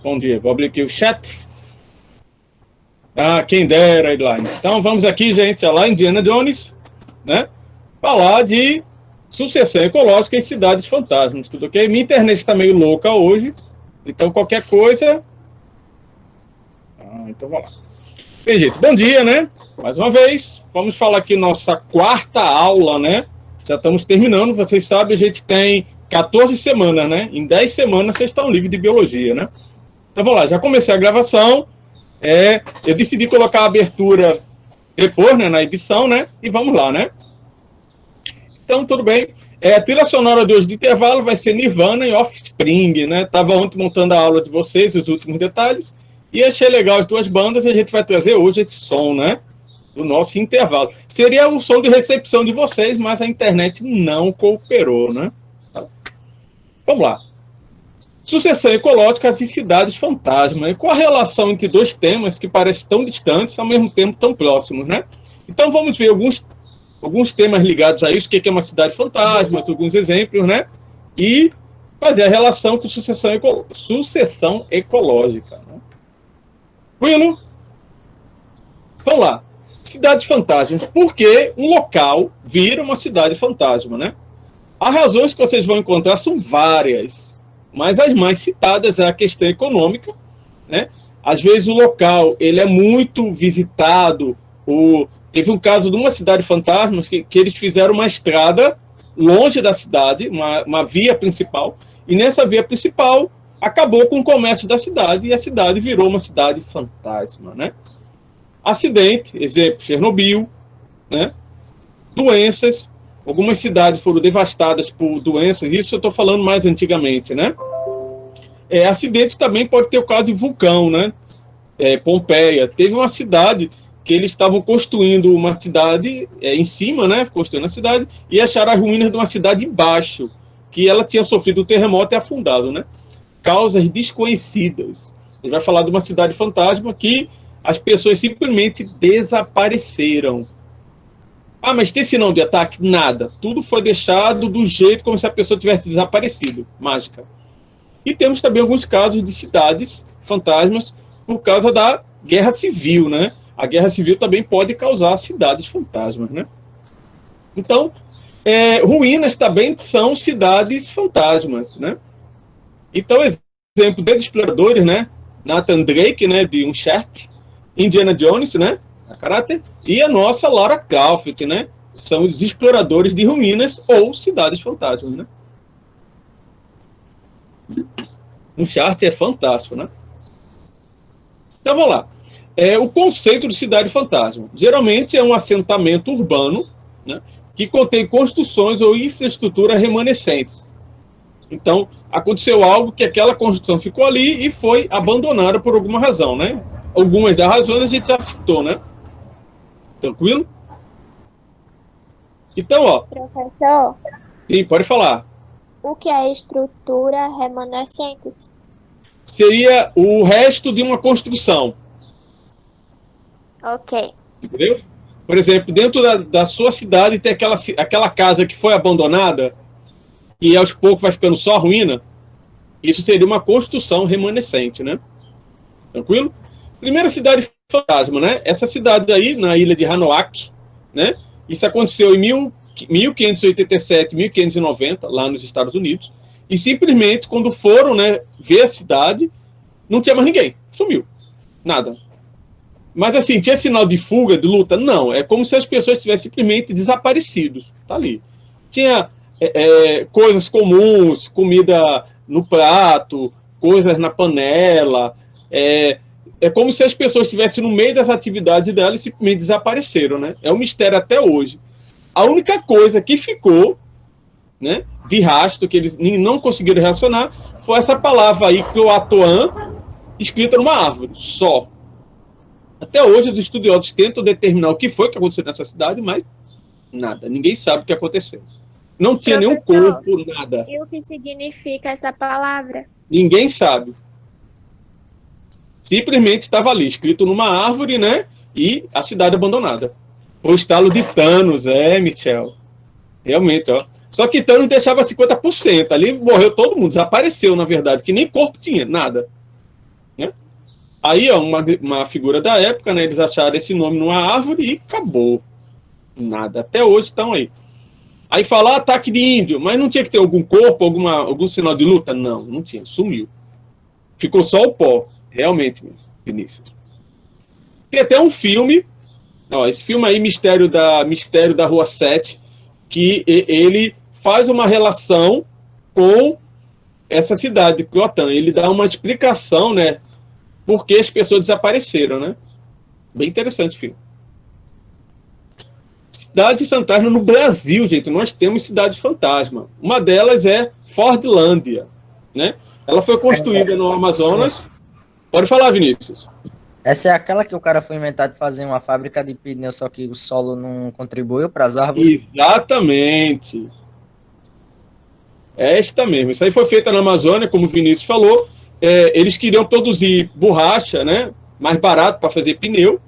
Bom dia. Vou abrir aqui o chat. Ah, quem dera, Edline. Então vamos aqui, gente, lá em Indiana Jones, né? Falar de sucessão ecológica em cidades fantasmas, tudo ok? Minha internet está meio louca hoje, então qualquer coisa... então vamos lá. Bem, gente, bom dia, né? Mais uma vez, vamos falar aqui nossa quarta aula, né? Já estamos terminando, vocês sabem, a gente tem 14 semanas, né? Em 10 semanas vocês estão livres de biologia, né? Então vamos lá, já comecei a gravação, eu decidi colocar a abertura depois, né, na edição, né? E vamos lá, né? Então, tudo bem. A trilha sonora de hoje de intervalo vai ser Nirvana e Offspring, né? Estava ontem montando a aula de vocês, os últimos detalhes, e achei legal as duas bandas, e a gente vai trazer hoje esse som, né? Do nosso intervalo. Seria o som de recepção de vocês, mas a internet não cooperou, né? Vamos lá. Sucessão ecológica e cidades fantasma. E qual a relação entre dois temas que parecem tão distantes, ao mesmo tempo tão próximos, né? Então vamos ver alguns temas ligados a isso, o que é uma cidade fantasma, alguns exemplos, né? E fazer a relação com sucessão ecológica. Né? Tranquilo? Vamos lá. Cidades fantasmas. Por que um local vira uma cidade fantasma, né? As razões que vocês vão encontrar são várias, mas as mais citadas é a questão econômica, né? Às vezes o local ele é muito visitado. Teve um caso de uma cidade fantasma que eles fizeram uma estrada longe da cidade, uma via principal, e nessa via principal acabou com o comércio da cidade e a cidade virou uma cidade fantasma, né? Acidente, exemplo, Chernobyl, né? Doenças, algumas cidades foram devastadas por doenças, isso eu estou falando mais antigamente, né? Acidente também pode ter o caso de vulcão, né? Pompeia, teve uma cidade que eles estavam construindo uma cidade em cima, né? Construindo a cidade, e acharam as ruínas de uma cidade embaixo, que ela tinha sofrido um terremoto e afundado, né? Causas desconhecidas. A gente vai falar de uma cidade fantasma que as pessoas simplesmente desapareceram. Ah, mas tem sinal de ataque? Nada. Tudo foi deixado do jeito como se a pessoa tivesse desaparecido. Mágica. E temos também alguns casos de cidades fantasmas por causa da guerra civil, né? A guerra civil também pode causar cidades fantasmas, né? Então, ruínas também são cidades fantasmas, né? Então, exemplo dos exploradores, né? Nathan Drake, né? De Uncharted, Indiana Jones, né? A caráter, e a nossa Lara Croft, né? São os exploradores de ruínas ou cidades fantasmas, né? Uncharted é fantástico, né? Então, vamos lá. O conceito de cidade fantasma. Geralmente é um assentamento urbano, né, que contém construções ou infraestrutura remanescentes. Então, aconteceu algo que aquela construção ficou ali e foi abandonada por alguma razão, né? Algumas das razões a gente já citou, né? Tranquilo? Então, ó... Professor, Sim, pode falar. o que é estrutura remanescentes? Seria o resto de uma construção. Ok. Entendeu? Por exemplo, dentro da sua cidade tem aquela casa que foi abandonada e aos poucos vai ficando só ruína. Isso seria uma construção remanescente, né? Tranquilo? Primeira cidade fantasma, né? Essa cidade aí, na ilha de Hanoak, né? Isso aconteceu em 1587, 1590, lá nos Estados Unidos. E simplesmente, quando foram, né, ver a cidade, não tinha mais ninguém. Sumiu. Nada. Mas assim, tinha sinal de fuga, de luta? Não, é como se as pessoas tivessem simplesmente desaparecido. Tá ali. Tinha coisas comuns, comida no prato, coisas na panela. É como se as pessoas estivessem no meio das atividades dela e simplesmente desapareceram, né? É um mistério até hoje. A única coisa que ficou, né, de rastro, que eles não conseguiram relacionar, foi essa palavra aí, Cloatoan, escrita numa árvore, só. Até hoje os estudiosos tentam determinar o que foi que aconteceu nessa cidade, mas nada, ninguém sabe o que aconteceu. Não tinha nenhum Professor, corpo, nada. e o que significa essa palavra? Ninguém sabe. Simplesmente estava ali, escrito numa árvore, né? E a cidade abandonada. O estalo de Thanos, Michel. Realmente, ó. Só que Thanos deixava 50%. Ali morreu todo mundo, desapareceu, na verdade, que nem corpo tinha, nada. Aí, ó, uma figura da época, né? Eles acharam esse nome numa árvore e acabou. Nada. Até hoje estão aí. Aí fala ataque de índio, mas não tinha que ter algum corpo, algum sinal de luta? Não, não tinha. Sumiu. Ficou só o pó. Realmente, Vinícius. Tem até um filme, ó, esse filme aí, Mistério da Rua 7, que ele faz uma relação com essa cidade de Croatã. Ele dá uma explicação, né, por que as pessoas desapareceram, né? Bem interessante o filme. Cidade fantasma no Brasil, gente. Nós temos cidade fantasma. Uma delas é Fordlândia, né? Ela foi construída no Amazonas. Pode falar, Vinícius. Essa é aquela que o cara foi inventar de fazer uma fábrica de pneu, só que o solo não contribuiu para as árvores? Exatamente. É esta mesmo. Isso aí foi feita na Amazônia, como o Vinícius falou. Eles queriam produzir borracha, né? Mais barato para fazer pneu.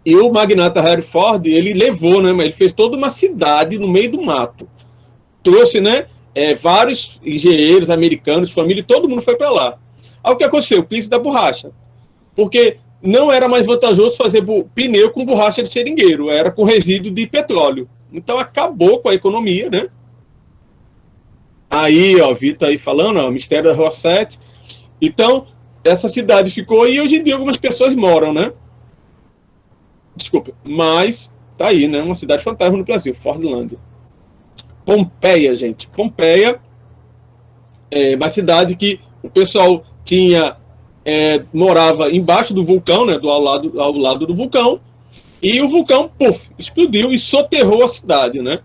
E o magnata Harry Ford, ele levou, né? Ele fez toda uma cidade no meio do mato. Trouxe, né? Vários engenheiros americanos, família, todo mundo foi para lá. Aí o que aconteceu? Crise da borracha. Porque não era mais vantajoso fazer pneu com borracha de seringueiro, era com resíduo de petróleo. Então acabou com a economia, né? Aí, ó, Vitor aí falando, ó, Mistério da Rua 7. Então, essa cidade ficou, e hoje em dia algumas pessoas moram, né? Desculpa, mas tá aí, né? Uma cidade fantasma no Brasil, Fordlândia. Pompeia, gente. Pompeia é uma cidade que o pessoal morava embaixo do vulcão, né? Ao lado do vulcão. E o vulcão, explodiu e soterrou a cidade, né?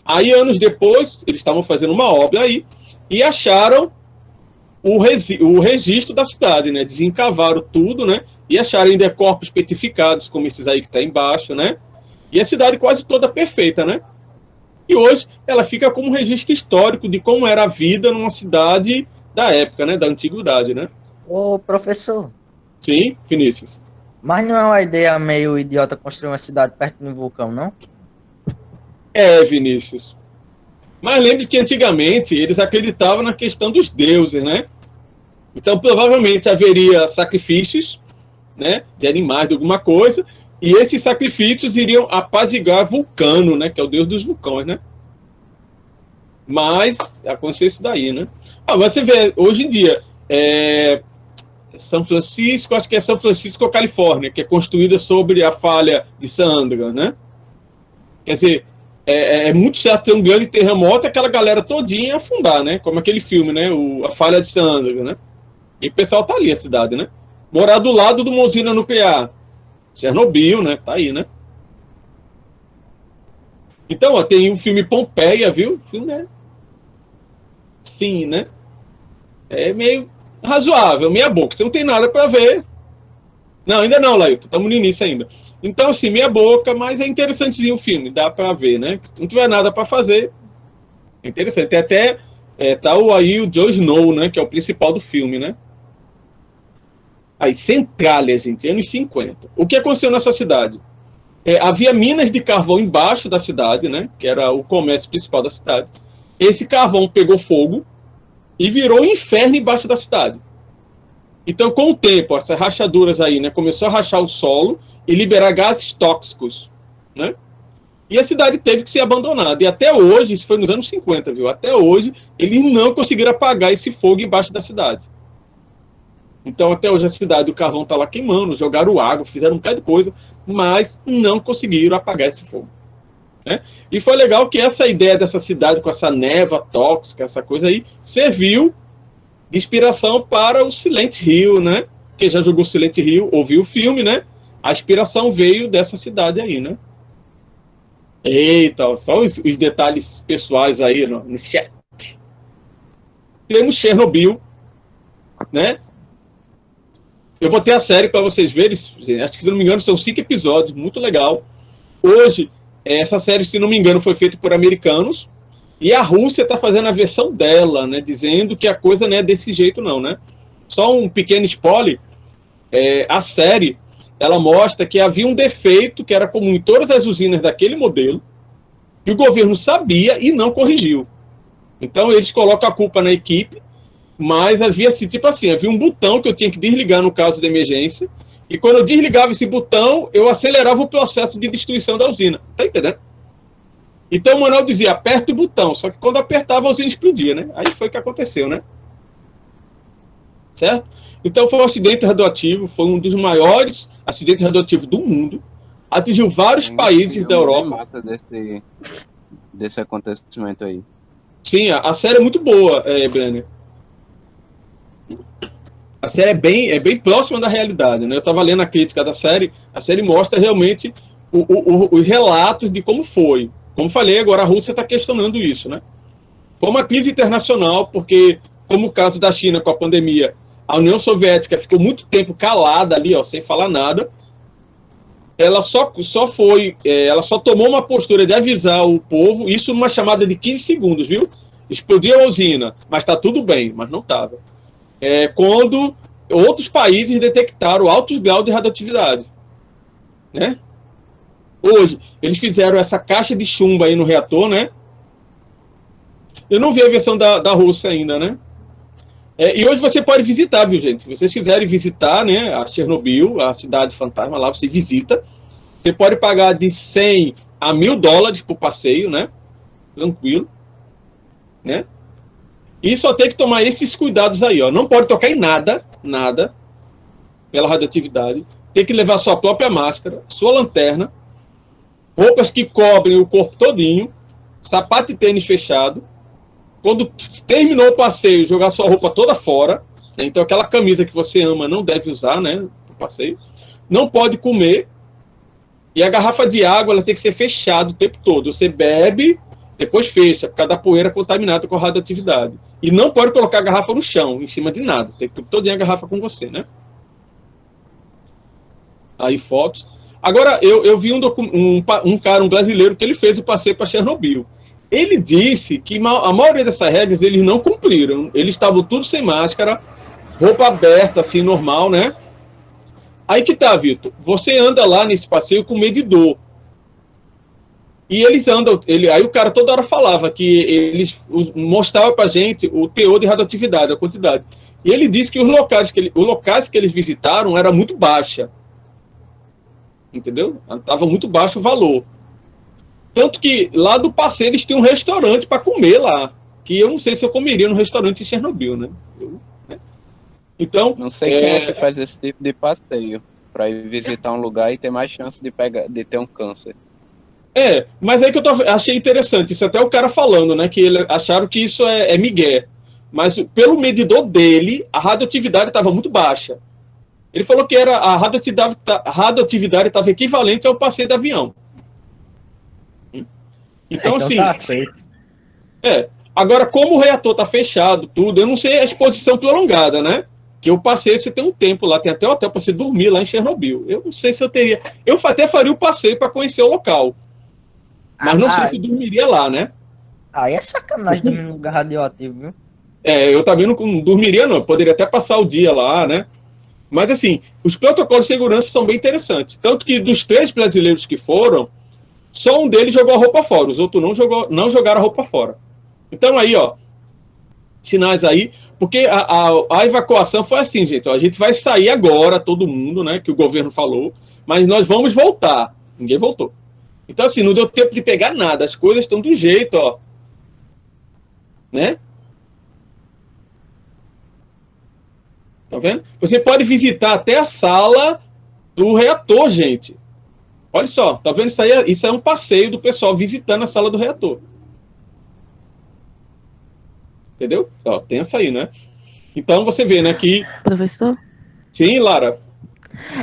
Aí, anos depois, eles estavam fazendo uma obra aí e acharam o registro da cidade, né? Desencavaram tudo, né? E acharam ainda corpos petrificados, como esses aí que está embaixo, né? E a cidade quase toda perfeita, né? E hoje ela fica como um registro histórico de como era a vida numa cidade da época, né? Da antiguidade, né? Ô, professor. Sim, Vinícius. Mas não é uma ideia meio idiota construir uma cidade perto de um vulcão, não? Vinícius. Mas lembre que antigamente eles acreditavam na questão dos deuses, né? Então provavelmente haveria sacrifícios, né, de animais, de alguma coisa, e esses sacrifícios iriam apaziguar Vulcano, né, que é o deus dos vulcões, né? Mas aconteceu isso daí, né? Você vê, hoje em dia, São Francisco, acho que é São Francisco, Califórnia, que é construída sobre a falha de San Andreas, né? Quer dizer, é muito certo ter um grande terremoto e aquela galera todinha afundar, né? Como aquele filme, né? A falha de San Andreas, né? E o pessoal tá ali, a cidade, né? Morar do lado de uma usina nuclear. Chernobyl, né? Tá aí, né? Então, ó, tem o filme Pompeia, viu? O filme é... Sim, né? É meio razoável, meia boca. Você não tem nada para ver. Não, ainda não, Lailton. Estamos no início ainda. Então, assim, meia boca, mas é interessantezinho o filme. Dá para ver, né? Se não tiver nada para fazer, é interessante. Tem até... tá aí o Jon Snow, né? Que é o principal do filme, né? Aí, Centralia, gente, anos 50. O que aconteceu nessa cidade? Havia minas de carvão embaixo da cidade, né? Que era o comércio principal da cidade. Esse carvão pegou fogo e virou um inferno embaixo da cidade. Então, com o tempo, essas rachaduras aí, né? Começou a rachar o solo e liberar gases tóxicos, né? E a cidade teve que ser abandonada. E até hoje, isso foi nos anos 50, viu? Até hoje, eles não conseguiram apagar esse fogo embaixo da cidade. Então, até hoje, a cidade, o carvão está lá queimando, jogaram água, fizeram um bocado de coisa, mas não conseguiram apagar esse fogo, né? E foi legal que essa ideia dessa cidade com essa névoa tóxica, essa coisa aí, serviu de inspiração para o Silent Hill, né? Quem já jogou Silent Hill, ouviu o filme, né? A inspiração veio dessa cidade aí, né? Eita, só os detalhes pessoais aí no chat. Temos Chernobyl, né? Eu botei a série para vocês verem, acho que, se não me engano, são 5 episódios, muito legal. Hoje, essa série, se não me engano, foi feita por americanos, e a Rússia está fazendo a versão dela, né, dizendo que a coisa não é desse jeito não, né? Só um pequeno spoiler, a série, ela mostra que havia um defeito que era comum em todas as usinas daquele modelo, que o governo sabia e não corrigiu. Então, eles colocam a culpa na equipe, mas havia assim, tipo assim, havia um botão que eu tinha que desligar no caso de emergência, e quando eu desligava esse botão, eu acelerava o processo de destruição da usina. Tá entendendo? Então o manual dizia, aperta o botão, só que quando apertava a usina explodia, né? Aí foi o que aconteceu, né? Certo? Então foi um acidente radioativo, foi um dos maiores acidentes radioativos do mundo, atingiu vários Tem um países da filme bem Europa. massa desse acontecimento aí. Sim, a série é muito boa, Brenner. A série é bem próxima da realidade, né? Eu estava lendo a crítica da série, a série mostra realmente os relatos de como foi. Como falei, agora a Rússia está questionando isso, né? Foi uma crise internacional, porque, como o caso da China com a pandemia, a União Soviética ficou muito tempo calada ali, ó, sem falar nada. Ela só tomou uma postura de avisar o povo, isso numa chamada de 15 segundos, viu? Explodiu a usina, mas está tudo bem, mas não estava. Quando outros países detectaram altos graus de radioatividade, né? Hoje, eles fizeram essa caixa de chumbo aí no reator, né? Eu não vi a versão da Rússia ainda, né? E hoje você pode visitar, viu, gente? Se vocês quiserem visitar, né, a Chernobyl, a cidade fantasma lá, você visita. Você pode pagar de 100 a $1.000 por passeio, né? Tranquilo, né? E só tem que tomar esses cuidados aí, ó. Não pode tocar em nada, pela radioatividade. Tem que levar sua própria máscara, sua lanterna, roupas que cobrem o corpo todinho, sapato e tênis fechado. Quando terminou o passeio, jogar sua roupa toda fora. Né? Então aquela camisa que você ama não deve usar, né? No passeio. Não pode comer. E a garrafa de água ela tem que ser fechada o tempo todo. Você bebe, depois fecha, por causa da poeira contaminada com a radioatividade. E não pode colocar a garrafa no chão, em cima de nada. Tem que ter toda a garrafa com você, né? Aí fotos. Agora, eu vi um cara, um brasileiro, que ele fez o passeio para Chernobyl. Ele disse que a maioria dessas regras eles não cumpriram. Eles estavam tudo sem máscara, roupa aberta, assim, normal, né? Aí que tá, Vitor. Você anda lá nesse passeio com medidor. E eles andam. Aí o cara toda hora falava que eles mostravam pra gente o teor de radioatividade, a quantidade. E ele disse que os locais que eles visitaram era muito baixa. Entendeu? Tava muito baixo o valor. Tanto que lá do passeio eles tinham um restaurante para comer lá. Que eu não sei se eu comeria no restaurante em Chernobyl, né? Então. Não sei quem é que faz esse tipo de passeio para ir visitar um lugar e ter mais chance de ter um câncer. Mas aí que eu achei interessante, isso até o cara falando, né? Que eles acharam que isso é migué. Mas pelo medidor dele, a radioatividade estava muito baixa. Ele falou que a radioatividade estava equivalente ao passeio de avião. Então, assim. Tá aceito. Agora, como o reator está fechado, tudo, eu não sei a exposição prolongada, né? Que eu passei, você tem um tempo lá, tem até hotel para você dormir lá em Chernobyl. Eu não sei se eu teria. Eu até faria o passeio para conhecer o local. Mas não sei se eu dormiria lá, né? Aí é sacanagem dormir num lugar radioativo, viu? Eu também não dormiria, não. Eu poderia até passar o dia lá, né? Mas, assim, os protocolos de segurança são bem interessantes. Tanto que dos 3 brasileiros que foram, só um deles jogou a roupa fora. Os outros não jogaram a roupa fora. Então, aí, ó, sinais aí. Porque a evacuação foi assim, gente. Ó, a gente vai sair agora, todo mundo, né? Que o governo falou. Mas nós vamos voltar. Ninguém voltou. Então, assim, não deu tempo de pegar nada. As coisas estão do jeito, ó. Né? Tá vendo? Você pode visitar até a sala do reator, gente. Olha só, tá vendo? Isso é um passeio do pessoal visitando a sala do reator. Entendeu? Ó, tem essa aí, né? Então você vê, né, que... Professor? Sim, Lara.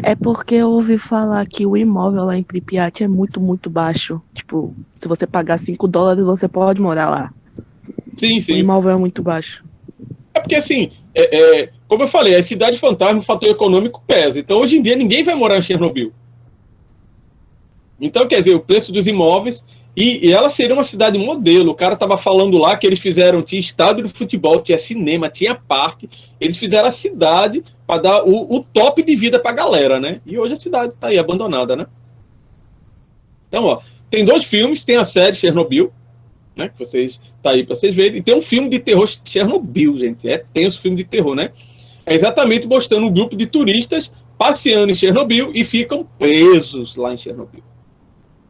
É porque eu ouvi falar que o imóvel lá em Pripyat é muito, muito baixo. Tipo, se você pagar $5, você pode morar lá. Sim, sim. O imóvel é muito baixo. É porque, assim, como eu falei, a cidade fantasma, o fator econômico pesa. Então, hoje em dia, ninguém vai morar em Chernobyl. Então, quer dizer, o preço dos imóveis... E ela seria uma cidade modelo. O cara estava falando lá que eles fizeram, tinha estádio de futebol, tinha cinema, tinha parque. Eles fizeram a cidade para dar o top de vida para a galera, né? E hoje a cidade está aí abandonada, né? Então, ó, tem 2 filmes, tem a série Chernobyl, né? Que vocês tá aí para vocês verem. E tem um filme de terror, Chernobyl, gente. É tenso filme de terror, né? É exatamente mostrando um grupo de turistas passeando em Chernobyl e ficam presos lá em Chernobyl.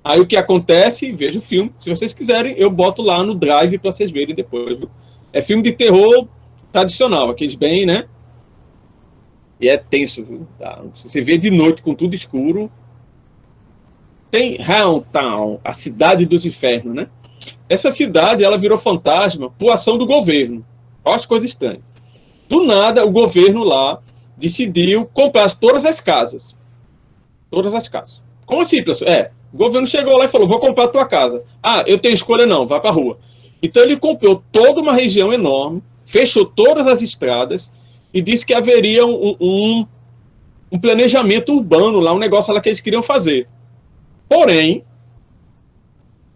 Aí o que acontece? Veja o filme. Se vocês quiserem, eu boto lá no Drive para vocês verem depois. Viu? É filme de terror tradicional, aqueles bem, né? E é tenso, viu? Tá? Você vê de noite com tudo escuro. Tem Helltown, a cidade dos infernos, né? Essa cidade, ela virou fantasma por ação do governo. Olha as coisas estranhas. Do nada, o governo lá decidiu comprar todas as casas. Todas as casas. Como assim, pessoal? O governo chegou lá e falou, vou comprar a tua casa. Ah, eu tenho escolha não, vai pra rua. Então ele comprou toda uma região enorme, fechou todas as estradas e disse que haveria um planejamento urbano lá, um negócio lá que eles queriam fazer. Porém,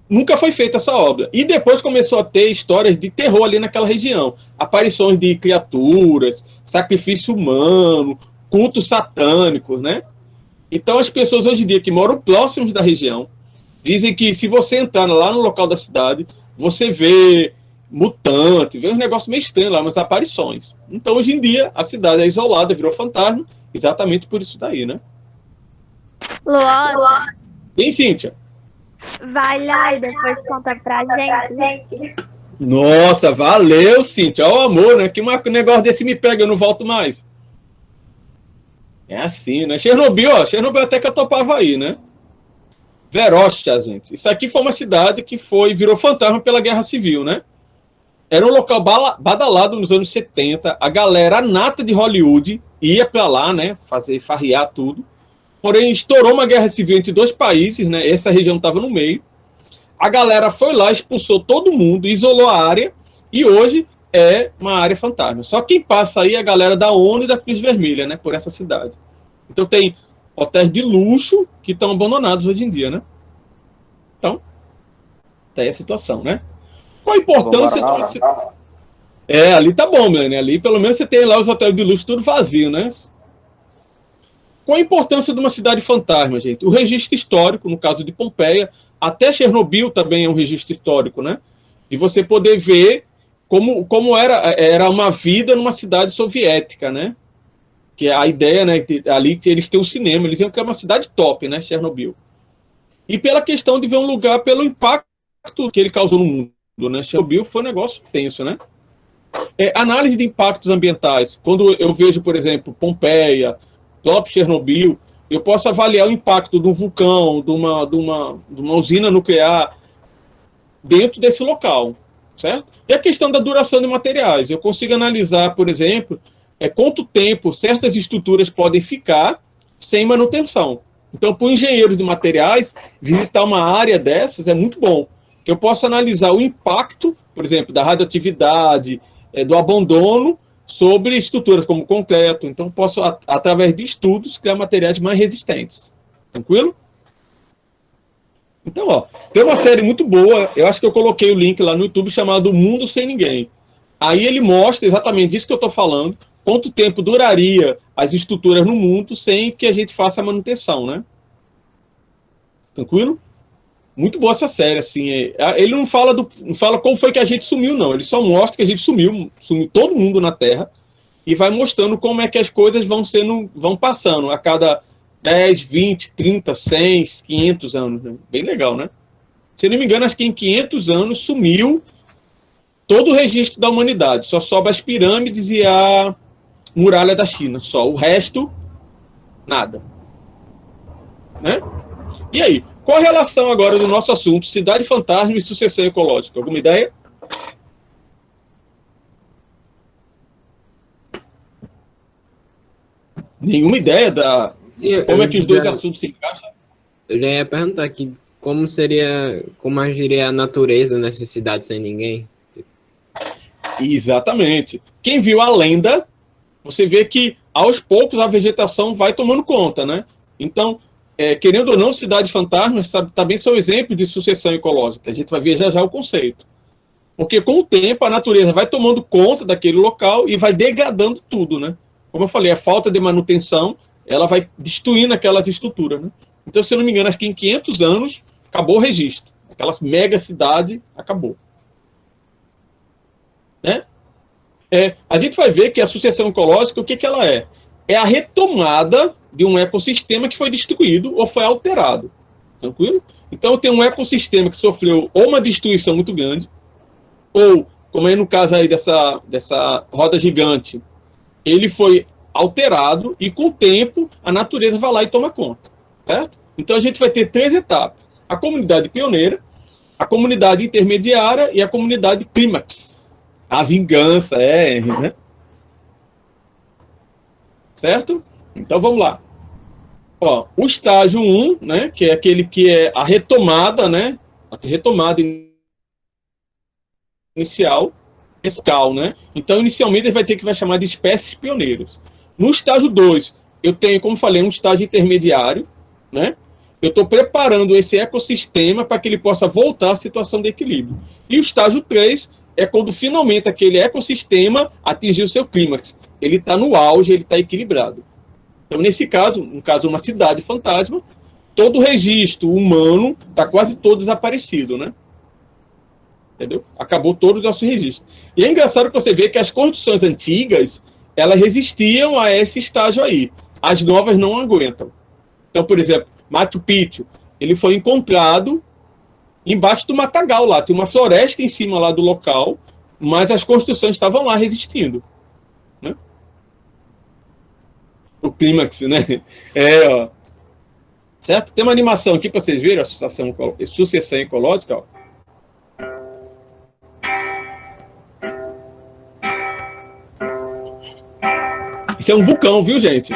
nunca foi feita essa obra. E depois começou a ter histórias de terror ali naquela região. Aparições de criaturas, sacrifício humano, cultos satânicos, né? Então as pessoas hoje em dia que moram próximos da região dizem que se você entrar lá no local da cidade, você vê mutante, vê um negócio meio estranho lá, umas aparições. Então hoje em dia a cidade é isolada, virou fantasma, exatamente por isso daí, né? Luana, Sim, Cíntia? vai lá e depois conta pra gente. Nossa, valeu, Cíntia. Olha o amor, né? Que um negócio desse me pega, eu não volto mais. É assim, né? Chernobyl, ó. Chernobyl até que eu topava aí, né? Verocha, gente. Isso aqui foi uma cidade que virou fantasma pela Guerra Civil, né? Era um local badalado nos anos 70. A galera nata de Hollywood ia pra lá, né? Farrear tudo. Porém, estourou uma guerra civil entre dois países, né? Essa região estava no meio. A galera foi lá, expulsou todo mundo, isolou a área e hoje é uma área fantasma. Só quem passa aí é a galera da ONU e da Cruz Vermelha, né? Por essa cidade. Então tem hotéis de luxo que estão abandonados hoje em dia, né? Então, tá aí a situação, né? Qual a importância ali tá bom, né? Ali pelo menos você tem lá os hotéis de luxo tudo vazio, né? Qual a importância de uma cidade fantasma, gente? O registro histórico, no caso de Pompeia, até Chernobyl também é um registro histórico, né? De você poder ver como era uma vida numa cidade soviética, né? Que a ideia, né? Ali eles têm um cinema, eles iam ter uma cidade top, né? Chernobyl. E pela questão de ver um lugar pelo impacto que ele causou no mundo, né? Chernobyl foi um negócio tenso, né? Análise de impactos ambientais. Quando eu vejo, por exemplo, Pompeia, próprio Chernobyl, eu posso avaliar o impacto de um vulcão, de uma usina nuclear dentro desse local, certo? E a questão da duração de materiais. Eu consigo analisar, por exemplo, quanto tempo certas estruturas podem ficar sem manutenção. Então, para o engenheiro de materiais, visitar uma área dessas é muito bom. Eu posso analisar o impacto, por exemplo, da radioatividade, do abandono, sobre estruturas como concreto. Então, posso, através de estudos, criar materiais mais resistentes. Tranquilo? Então, ó, tem uma série muito boa, eu acho que eu coloquei o link lá no YouTube, chamado Mundo Sem Ninguém. Aí ele mostra exatamente isso que eu estou falando, quanto tempo duraria as estruturas no mundo sem que a gente faça a manutenção, né? Tranquilo? Muito boa essa série, assim. Ele não fala como foi que a gente sumiu, não. Ele só mostra que a gente sumiu todo mundo na Terra e vai mostrando como é que as coisas vão passando a cada 10, 20, 30, 100, 500 anos. Né? Bem legal, né? Se não me engano, acho que em 500 anos sumiu todo o registro da humanidade. Só sobra as pirâmides e a muralha da China. Só. O resto, nada. Né? E aí? Qual a relação agora do nosso assunto, cidade fantasma e sucessão ecológica? Alguma ideia? Nenhuma ideia como é que os dois assuntos se encaixam? Eu já ia perguntar aqui como agiria a natureza nessa cidade sem ninguém. Exatamente. Quem viu a lenda, você vê que aos poucos a vegetação vai tomando conta, né? Então, querendo ou não, cidade fantasma também são exemplos de sucessão ecológica. A gente vai ver já já o conceito. Porque com o tempo a natureza vai tomando conta daquele local e vai degradando tudo, né? Como eu falei, a falta de manutenção, ela vai destruindo aquelas estruturas, né? Então, se eu não me engano, acho que em 500 anos acabou o registro. Aquela mega cidade acabou. né? A gente vai ver que a sucessão ecológica, o que, que ela é? É a retomada de um ecossistema que foi destruído ou foi alterado. Tranquilo? Então, tem um ecossistema que sofreu ou uma destruição muito grande, ou, como é no caso aí dessa roda gigante, ele foi alterado e, com o tempo, a natureza vai lá e toma conta. Certo? Então, a gente vai ter 3 etapas. A comunidade pioneira, a comunidade intermediária e a comunidade clímax. A vingança, né? Certo? Então, vamos lá. Ó, o estágio 1, né, que é aquele que é a retomada, né? A retomada inicial, escal, né? Então, inicialmente, ele vai chamar de espécies pioneiras. No estágio 2, eu tenho, como falei, um estágio intermediário, né? Eu estou preparando esse ecossistema para que ele possa voltar à situação de equilíbrio. E o estágio 3 é quando finalmente aquele ecossistema atingiu o seu clímax. Ele está no auge, ele está equilibrado. Então, nesse caso, no caso de uma cidade fantasma, todo o registro humano está quase todo desaparecido, né? Entendeu? Acabou todos os nossos registros. E é engraçado que você vê que as construções antigas, elas resistiam a esse estágio aí. As novas não aguentam. Então, por exemplo, Machu Picchu, ele foi encontrado embaixo do matagal lá. Tem uma floresta em cima lá do local, mas as construções estavam lá resistindo. Né? O clímax, né? Ó. Certo? Tem uma animação aqui para vocês verem a sucessão ecológica, ó. Isso é um vulcão, viu, gente?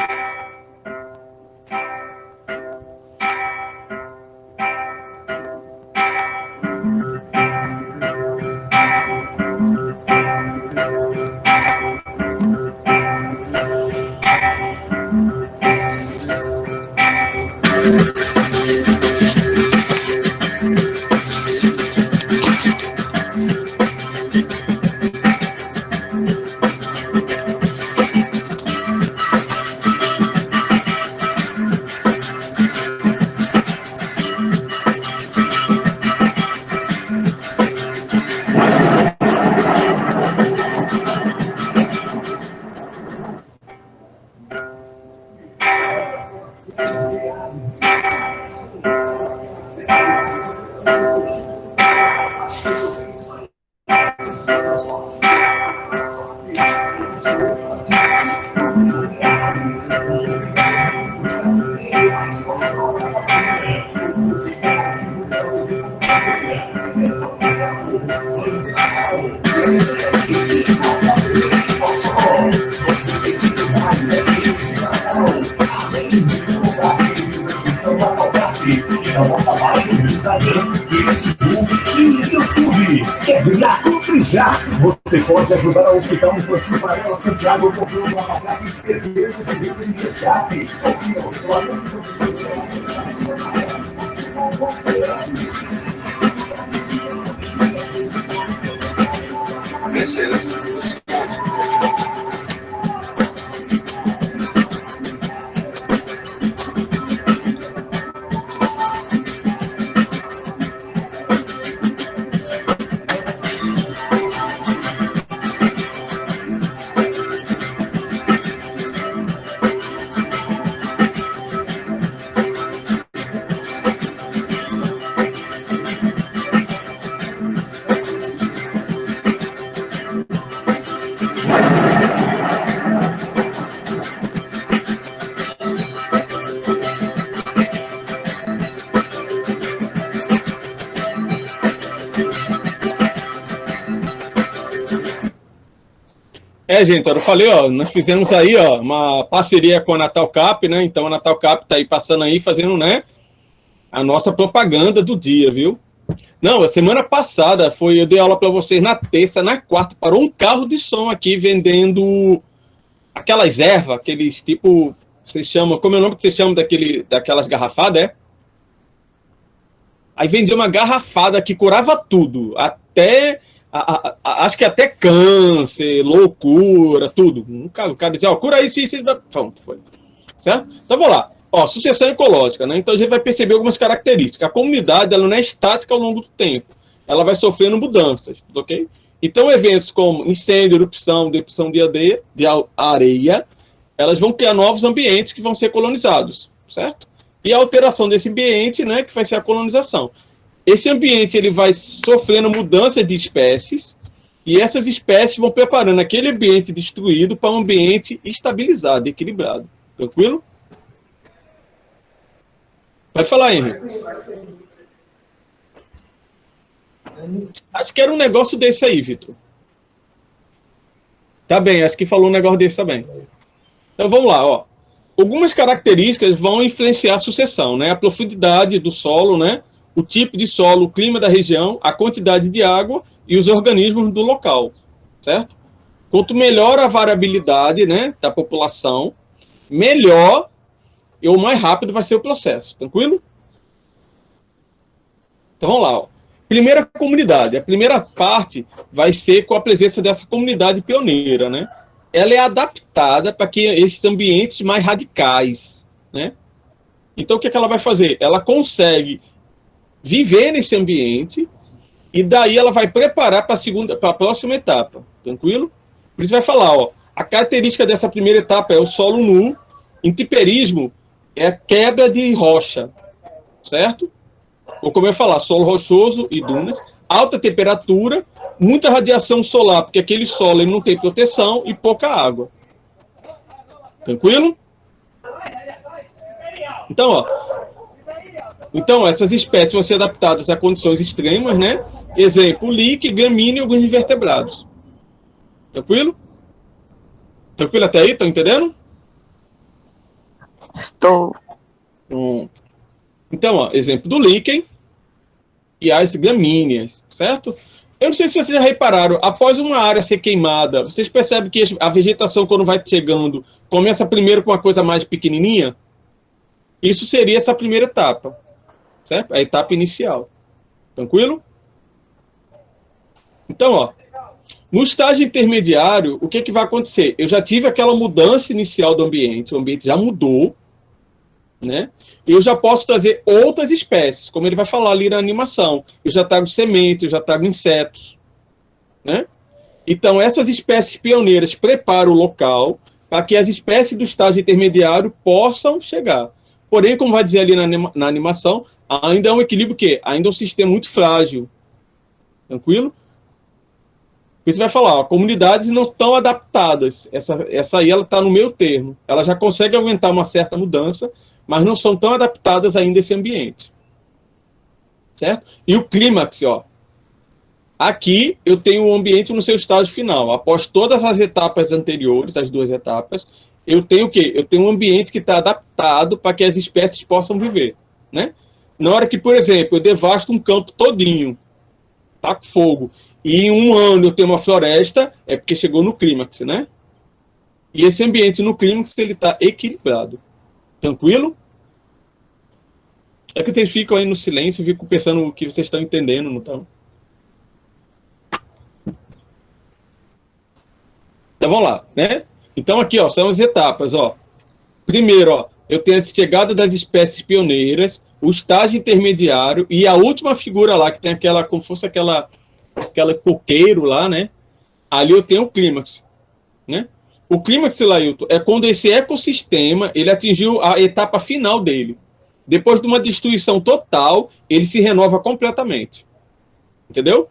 Você pode ajudar a Hospital Infantil Varela Santiago comprando uma placa de certeza de resgate. Gente, eu falei, ó, nós fizemos aí, ó, uma parceria com a Natal Cap, né? Então a Natal Cap tá aí passando aí, fazendo, né, a nossa propaganda do dia, viu? Não, a semana passada eu dei aula para vocês na terça, na quarta, parou um carro de som aqui vendendo aquelas ervas, aqueles tipo, vocês chamam, como é o nome que vocês chamam daquelas garrafadas, Aí vendia uma garrafada que curava tudo, até acho que até câncer, loucura, tudo. O cara dizia, ó, cura isso, pronto, foi. Certo? Então, vamos lá. Ó, sucessão ecológica, né? Então, a gente vai perceber algumas características. A comunidade, ela não é estática ao longo do tempo. Ela vai sofrendo mudanças, ok? Então, eventos como incêndio, erupção, depressão de areia, elas vão criar novos ambientes que vão ser colonizados, certo? E a alteração desse ambiente, né, que vai ser a colonização. Esse ambiente ele vai sofrendo mudança de espécies, e essas espécies vão preparando aquele ambiente destruído para um ambiente estabilizado, equilibrado. Tranquilo? Pode falar, Henrique. Acho que era um negócio desse aí, Vitor. Tá bem, acho que falou um negócio desse também. Então vamos lá, ó. Algumas características vão influenciar a sucessão, né? A profundidade do solo, né? O tipo de solo, o clima da região, a quantidade de água e os organismos do local, certo? Quanto melhor a variabilidade, né, da população, melhor e ou mais rápido vai ser o processo, tranquilo? Então vamos lá, ó. Primeira comunidade. A primeira parte vai ser com a presença dessa comunidade pioneira, né? Ela é adaptada para que esses ambientes mais radicais, né? Então o que é que ela vai fazer? Ela consegue viver nesse ambiente e daí ela vai preparar para a próxima etapa, tranquilo? Por isso vai falar, ó, a característica dessa primeira etapa é o solo nu, intemperismo é a quebra de rocha, certo? Ou como eu ia falar, solo rochoso e dunas, alta temperatura, muita radiação solar, porque aquele solo ele não tem proteção e pouca água. Tranquilo? Então, essas espécies vão ser adaptadas a condições extremas, né? Exemplo, líquen, gramínea e alguns invertebrados. Tranquilo? Tranquilo até aí? Estão entendendo? Estou. Então, ó, exemplo do líquen e as gramíneas, certo? Eu não sei se vocês já repararam, após uma área ser queimada, vocês percebem que a vegetação, quando vai chegando, começa primeiro com uma coisa mais pequenininha? Isso seria essa primeira etapa, certo? A etapa inicial. Tranquilo? Então, ó, no estágio intermediário, o que, que vai acontecer? Eu já tive aquela mudança inicial do ambiente, o ambiente já mudou, né? Eu já posso trazer outras espécies, como ele vai falar ali na animação. Eu já trago sementes, eu já trago insetos, né? Então, essas espécies pioneiras preparam o local para que as espécies do estágio intermediário possam chegar. Porém, como vai dizer ali na animação, ainda é um equilíbrio que ainda é um sistema muito frágil. Tranquilo? Por isso vai falar, ó, comunidades não estão adaptadas. Essa aí ela está no meio termo. Ela já consegue aumentar uma certa mudança, mas não são tão adaptadas ainda a esse ambiente. Certo? E o clímax, ó. Aqui eu tenho o ambiente no seu estágio final. Após todas as etapas anteriores, as duas etapas, eu tenho o quê? Eu tenho um ambiente que está adaptado para que as espécies possam viver, né? Na hora que, por exemplo, eu devasto um campo todinho, taco fogo, e em um ano eu tenho uma floresta, é porque chegou no clímax, né? E esse ambiente no clímax, ele está equilibrado. Tranquilo? É que vocês ficam aí no silêncio, eu fico pensando o que vocês estão entendendo, não estão? Então vamos lá, né? Então aqui, ó, são as etapas, ó. Primeiro, ó, eu tenho a chegada das espécies pioneiras, o estágio intermediário e a última figura lá, que tem aquela, como fosse aquela coqueiro lá, né? Ali eu tenho o clímax, né? O clímax, Lailton, é quando esse ecossistema ele atingiu a etapa final dele. Depois de uma destruição total, ele se renova completamente. Entendeu?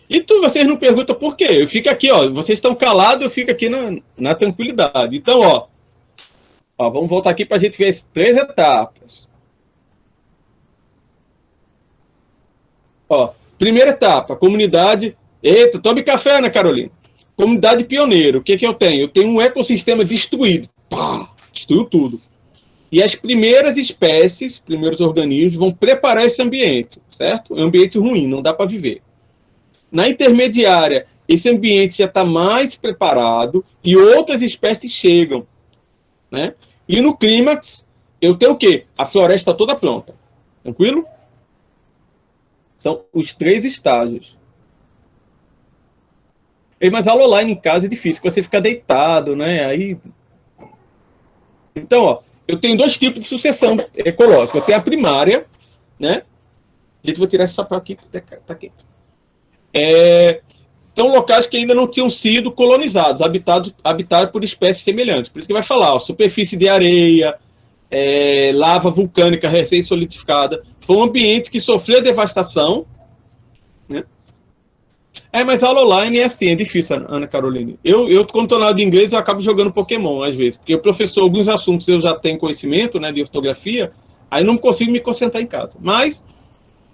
E vocês não perguntam por quê. Eu fico aqui, ó. Vocês estão calados, eu fico aqui na tranquilidade. Então, ó, vamos voltar aqui para a gente ver as 3 etapas. Ó, primeira etapa, comunidade. Eita, tome café, né, Carolina? Comunidade pioneira. O que que eu tenho? Eu tenho um ecossistema destruído. Pá, destruiu tudo. E as primeiras espécies, primeiros organismos, vão preparar esse ambiente, certo? É um ambiente ruim, não dá para viver. Na intermediária, esse ambiente já está mais preparado e outras espécies chegam, né? E no clímax, eu tenho o quê? A floresta toda pronta. Tranquilo? São os 3 estágios. Mas aula online em casa é difícil, porque você fica deitado, né? Aí... Então, ó, eu tenho 2 tipos de sucessão ecológica. Eu tenho a primária, né? Gente, vou tirar esse papel aqui, tá aqui. Então, locais que ainda não tinham sido colonizados, habitados por espécies semelhantes. Por isso que vai falar, ó, superfície de areia, lava vulcânica recém-solidificada. Foi um ambiente que sofreu devastação, né? Mas a aula online é assim, é difícil, Ana Caroline. Eu quando estou na aula de inglês, eu acabo jogando Pokémon, às vezes. Porque o professor, alguns assuntos eu já tenho conhecimento, né, de ortografia, aí não consigo me concentrar em casa. Mas,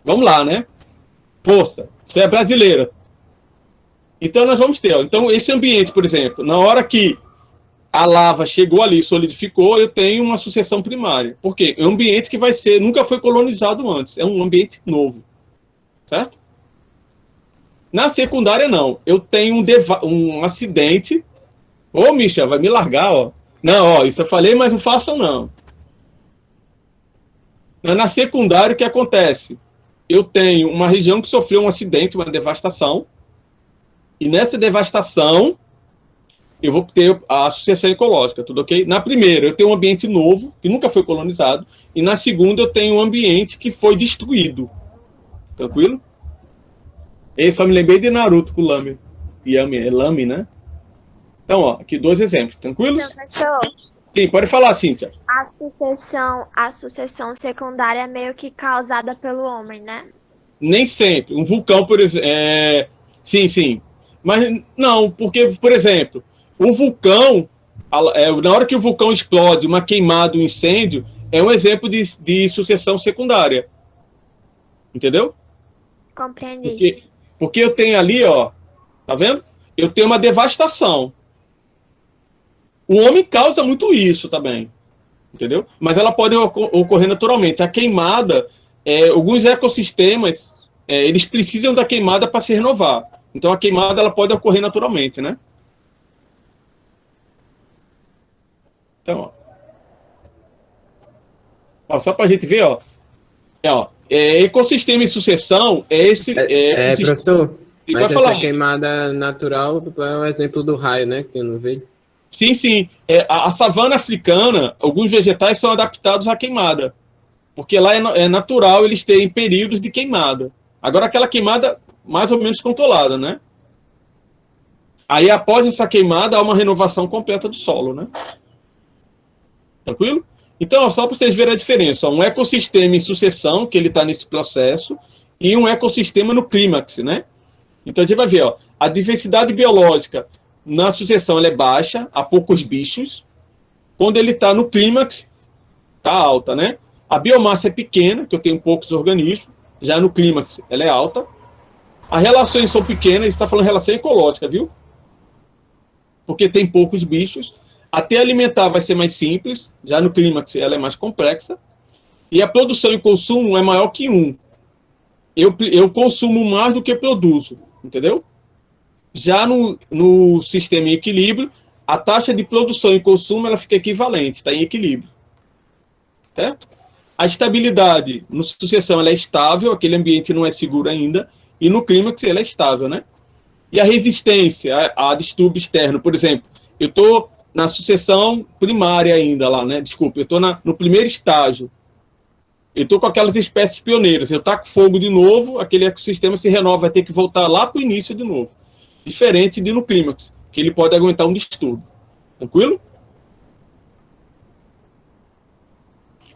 vamos lá, né? Força, você é brasileira. Então, nós vamos ter. Ó, então, esse ambiente, por exemplo, na hora que a lava chegou ali, solidificou, eu tenho uma sucessão primária. Por quê? É um ambiente que nunca foi colonizado antes. É um ambiente novo. Certo? Na secundária, não. Eu tenho um acidente. Ô, Misha, vai me largar, ó. Não, ó, isso eu falei, mas não façam, não. Na secundária, o que acontece? Eu tenho uma região que sofreu um acidente, uma devastação. E nessa devastação, eu vou ter a sucessão ecológica, tudo ok? Na primeira, eu tenho um ambiente novo, que nunca foi colonizado. E na segunda, eu tenho um ambiente que foi destruído. Tranquilo? Eu só me lembrei de Naruto com o Lame. Yami, é Lame, né? Então, ó, aqui 2 exemplos, tranquilos? Professor, Sim, pode falar, Cíntia. a sucessão secundária é meio que causada pelo homem, né? Nem sempre. Um vulcão, por exemplo. Sim, sim. Mas não, porque, por exemplo, um vulcão, na hora que o vulcão explode, uma queimada, um incêndio, é um exemplo de sucessão secundária. Entendeu? Compreendi. Porque eu tenho ali, ó, tá vendo? Eu tenho uma devastação. O homem causa muito isso também, entendeu? Mas ela pode ocorrer naturalmente. A queimada, alguns ecossistemas, eles precisam da queimada para se renovar. Então a queimada ela pode ocorrer naturalmente, né? Então, ó só para a gente ver, ó, ecossistema e sucessão é esse. Professor, mas vai falar. Essa queimada natural é o exemplo do raio, né? Que tem no vídeo. Sim, sim. A savana africana, alguns vegetais são adaptados à queimada. Porque lá é natural eles terem períodos de queimada. Agora, aquela queimada mais ou menos controlada, né? Aí, após essa queimada, há uma renovação completa do solo, né? Tranquilo? Então, só para vocês verem a diferença. Um ecossistema em sucessão, que ele está nesse processo, e um ecossistema no clímax, né? Então, a gente vai ver, ó, a diversidade biológica na sucessão ela é baixa, há poucos bichos. Quando ele está no clímax, está alta, né? A biomassa é pequena, que eu tenho poucos organismos. Já no clímax, ela é alta. As relações são pequenas, está falando relação ecológica, viu? Porque tem poucos bichos. Até alimentar vai ser mais simples. Já no clímax, ela é mais complexa. E a produção e consumo é maior que 1. Eu consumo mais do que produzo, entendeu? Já no sistema em equilíbrio, a taxa de produção e consumo ela fica equivalente, está em equilíbrio. Certo? A estabilidade no sucessão ela é estável, aquele ambiente não é seguro ainda, e no clímax ela é estável, né? E a resistência a distúrbio externo, por exemplo, eu estou na sucessão primária ainda lá, né? Desculpa, eu estou no primeiro estágio. Eu estou com aquelas espécies pioneiras. Eu taco fogo de novo, aquele ecossistema se renova, vai ter que voltar lá para o início de novo. Diferente de no clímax, que ele pode aguentar um distúrbio. Tranquilo?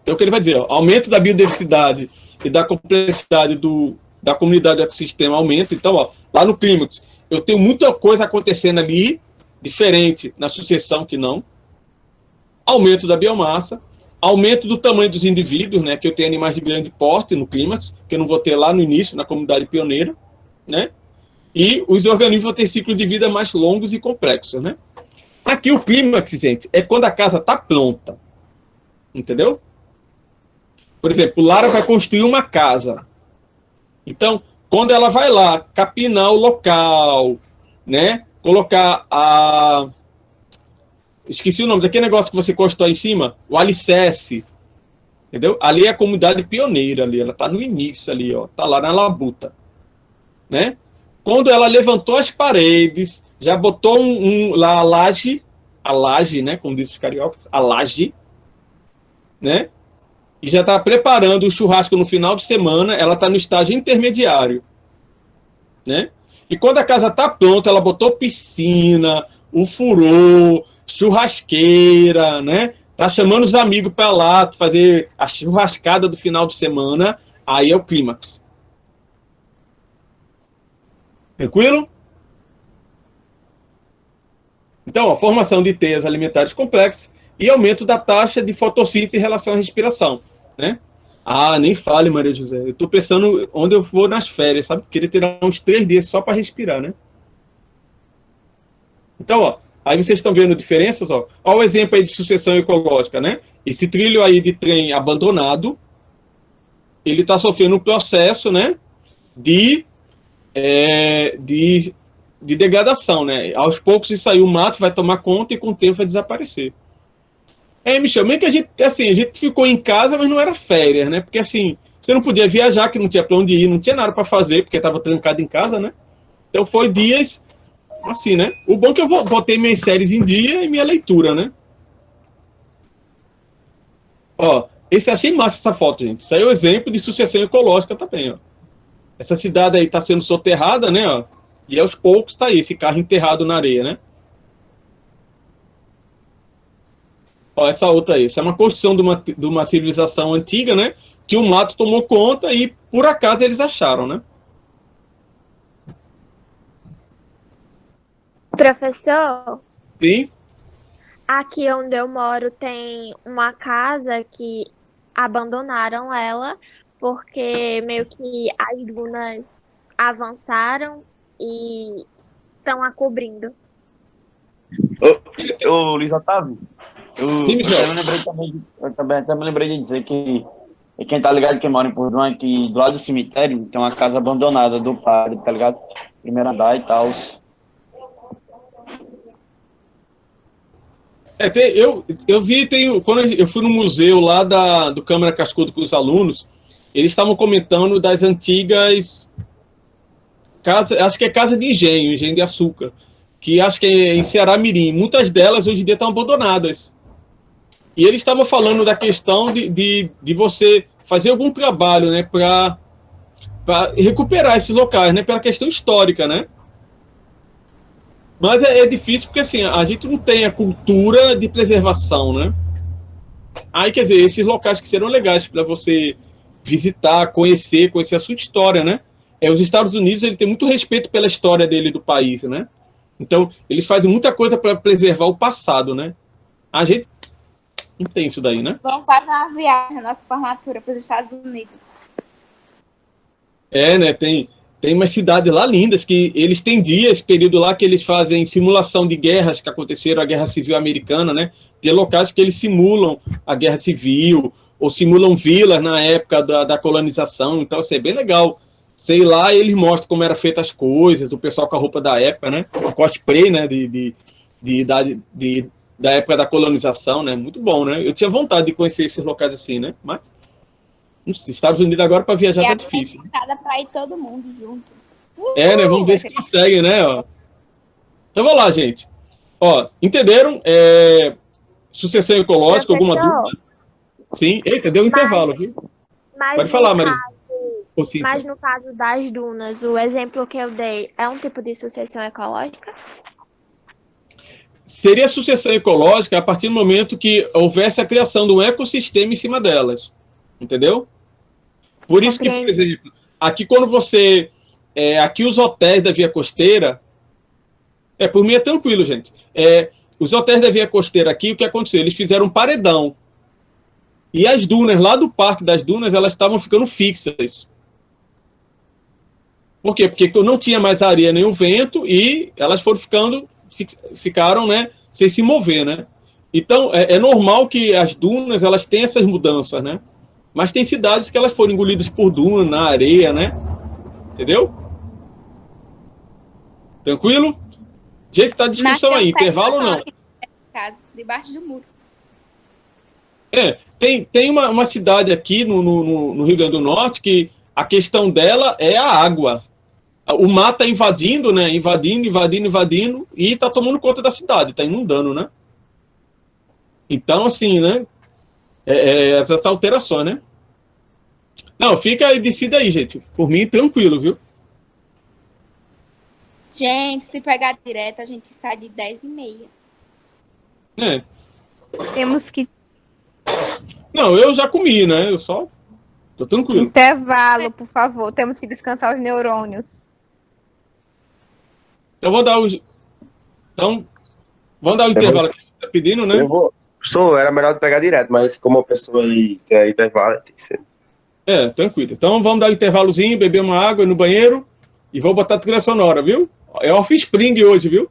Então, o que ele vai dizer? Ó, aumento da biodiversidade e da complexidade da comunidade do ecossistema aumenta. Então, ó, lá no clímax, eu tenho muita coisa acontecendo ali, diferente na sucessão que não. Aumento da biomassa, aumento do tamanho dos indivíduos, né, que eu tenho animais de grande porte no clímax, que eu não vou ter lá no início, na comunidade pioneira, né? E os organismos vão ter ciclos de vida mais longos e complexos, né? Aqui o clímax, gente, é quando a casa está pronta. Entendeu? Por exemplo, Lara vai construir uma casa. Então, quando ela vai lá capinar o local, né? Colocar a... Esqueci o nome daquele negócio que você constrói em cima, o alicerce. Entendeu? Ali é a comunidade pioneira ali, ela está no início ali, ó, tá lá na labuta, né? Quando ela levantou as paredes, já botou lá a laje, né, como diz os cariocas, a laje, né? e já está preparando o churrasco no final de semana, ela está no estágio intermediário, né? E quando a casa está pronta, ela botou piscina, o furô, churrasqueira, né? Tá chamando os amigos para lá fazer a churrascada do final de semana, aí é o clímax. Tranquilo? Então, a formação de teias alimentares complexas e aumento da taxa de fotossíntese em relação à respiração, né? Ah, nem fale, Maria José. Eu estou pensando onde eu vou nas férias, sabe? Queria ter uns 3 dias só para respirar, né? Então, ó, aí vocês estão vendo diferenças, ó. Olha o exemplo aí de sucessão ecológica, né? Esse trilho aí de trem abandonado, ele está sofrendo um processo, né? De degradação, né? Aos poucos isso aí o mato vai tomar conta e com o tempo vai desaparecer. Michel, meio que a gente ficou em casa, mas não era férias, né? Porque assim, você não podia viajar, que não tinha para onde ir, não tinha nada para fazer, porque estava trancado em casa, né? Então foi dias assim, né? O bom é que eu botei minhas séries em dia e minha leitura, né? Ó, achei massa essa foto, gente. Isso aí é um exemplo de sucessão ecológica também, ó. Essa cidade aí está sendo soterrada, né? Ó, e aos poucos está aí esse carro enterrado na areia, né? Ó, essa outra aí. Essa é uma construção de uma civilização antiga, né? Que o mato tomou conta e, por acaso, eles acharam, né? Professor, Sim. aqui onde eu moro tem uma casa que abandonaram ela porque meio que as dunas avançaram e estão a cobrindo. Ô, Luiz Otávio, Sim, Michel. eu também me lembrei de dizer que quem tá ligado, quem mora em Purdue, que do lado do cemitério tem uma casa abandonada do padre, tá ligado? Primeiro andar e tal. Eu vi, quando eu fui no museu lá do Câmara Cascudo com os alunos, eles estavam comentando das antigas casas, acho que é casa de engenho de açúcar, que acho que é em Ceará Mirim. Muitas delas hoje em dia estão abandonadas. E eles estavam falando da questão de você fazer algum trabalho, né, para recuperar esses locais, né, pela questão histórica, né? Mas é difícil porque assim, a gente não tem a cultura de preservação, né? Aí, quer dizer, esses locais que serão legais para você visitar, conhecer a sua história, né? Os Estados Unidos, ele tem muito respeito pela história dele, do país, né? Então, eles fazem muita coisa para preservar o passado, né? A gente não tem isso daí, né? Vamos fazer uma viagem na nossa formatura para os Estados Unidos. Né? Tem umas cidades lá lindas que eles têm dias, período lá que eles fazem simulação de guerras que aconteceram, a Guerra Civil Americana, né? Tem locais que eles simulam a Guerra Civil, ou simulam vilas na época da colonização, então isso é bem legal. Sei lá, eles mostram como eram feitas as coisas, o pessoal com a roupa da época, né? O cosplay, né? Da época da colonização, né? Muito bom, né? Eu tinha vontade de conhecer esses locais assim, né? Mas Estados Unidos agora para viajar tá difícil. Para ir todo mundo junto. Né? Vamos ver se consegue, né? Ó. Então vamos lá, gente. Ó, entenderam? Sucessão ecológica, alguma dúvida? Sim. Eita, deu um intervalo, viu? Pode falar, Maria. Mas no caso das dunas, o exemplo que eu dei é um tipo de sucessão ecológica? Seria sucessão ecológica a partir do momento que houvesse a criação de um ecossistema em cima delas. Entendeu? Por isso que, por exemplo, aqui quando você... aqui os hotéis da Via Costeira... por mim é tranquilo, gente. Os hotéis da Via Costeira aqui, o que aconteceu? Eles fizeram um paredão. E as dunas, lá do Parque das Dunas, elas estavam ficando fixas. Por quê? Porque não tinha mais areia nem o vento e elas ficaram, né, sem se mover, né? Então, é normal que as dunas, elas tenham essas mudanças, né? Mas tem cidades que elas foram engolidas por duna, na areia, né? Entendeu? Tranquilo? Gente, tá a discussão aí. Intervalo ou não? Casa, debaixo do muro. Tem uma cidade aqui no Rio Grande do Norte que a questão dela é a água. O mar está invadindo, né? Invadindo, e está tomando conta da cidade, está inundando, né? Então, assim, né? essas alterações, né? Não, fica aí, decida aí, gente. Por mim, tranquilo, viu? Gente, se pegar direto, a gente sai de 10h30. É. Temos que Não, eu já comi, né? Eu só tô tranquilo. intervalo, por favor. Temos que descansar os neurônios. Eu vou dar os. Então, vamos dar o Eu vou, intervalo que a gente tá pedindo, né? eu vou. Sou, era melhor pegar direto, mas como a pessoa aí quer intervalo, tem que ser. Tranquilo. Então vamos dar um intervalozinho, beber uma água no banheiro e vou botar a trilha sonora, viu? É Offspring hoje, viu?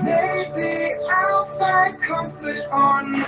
Maybe I'll find comfort on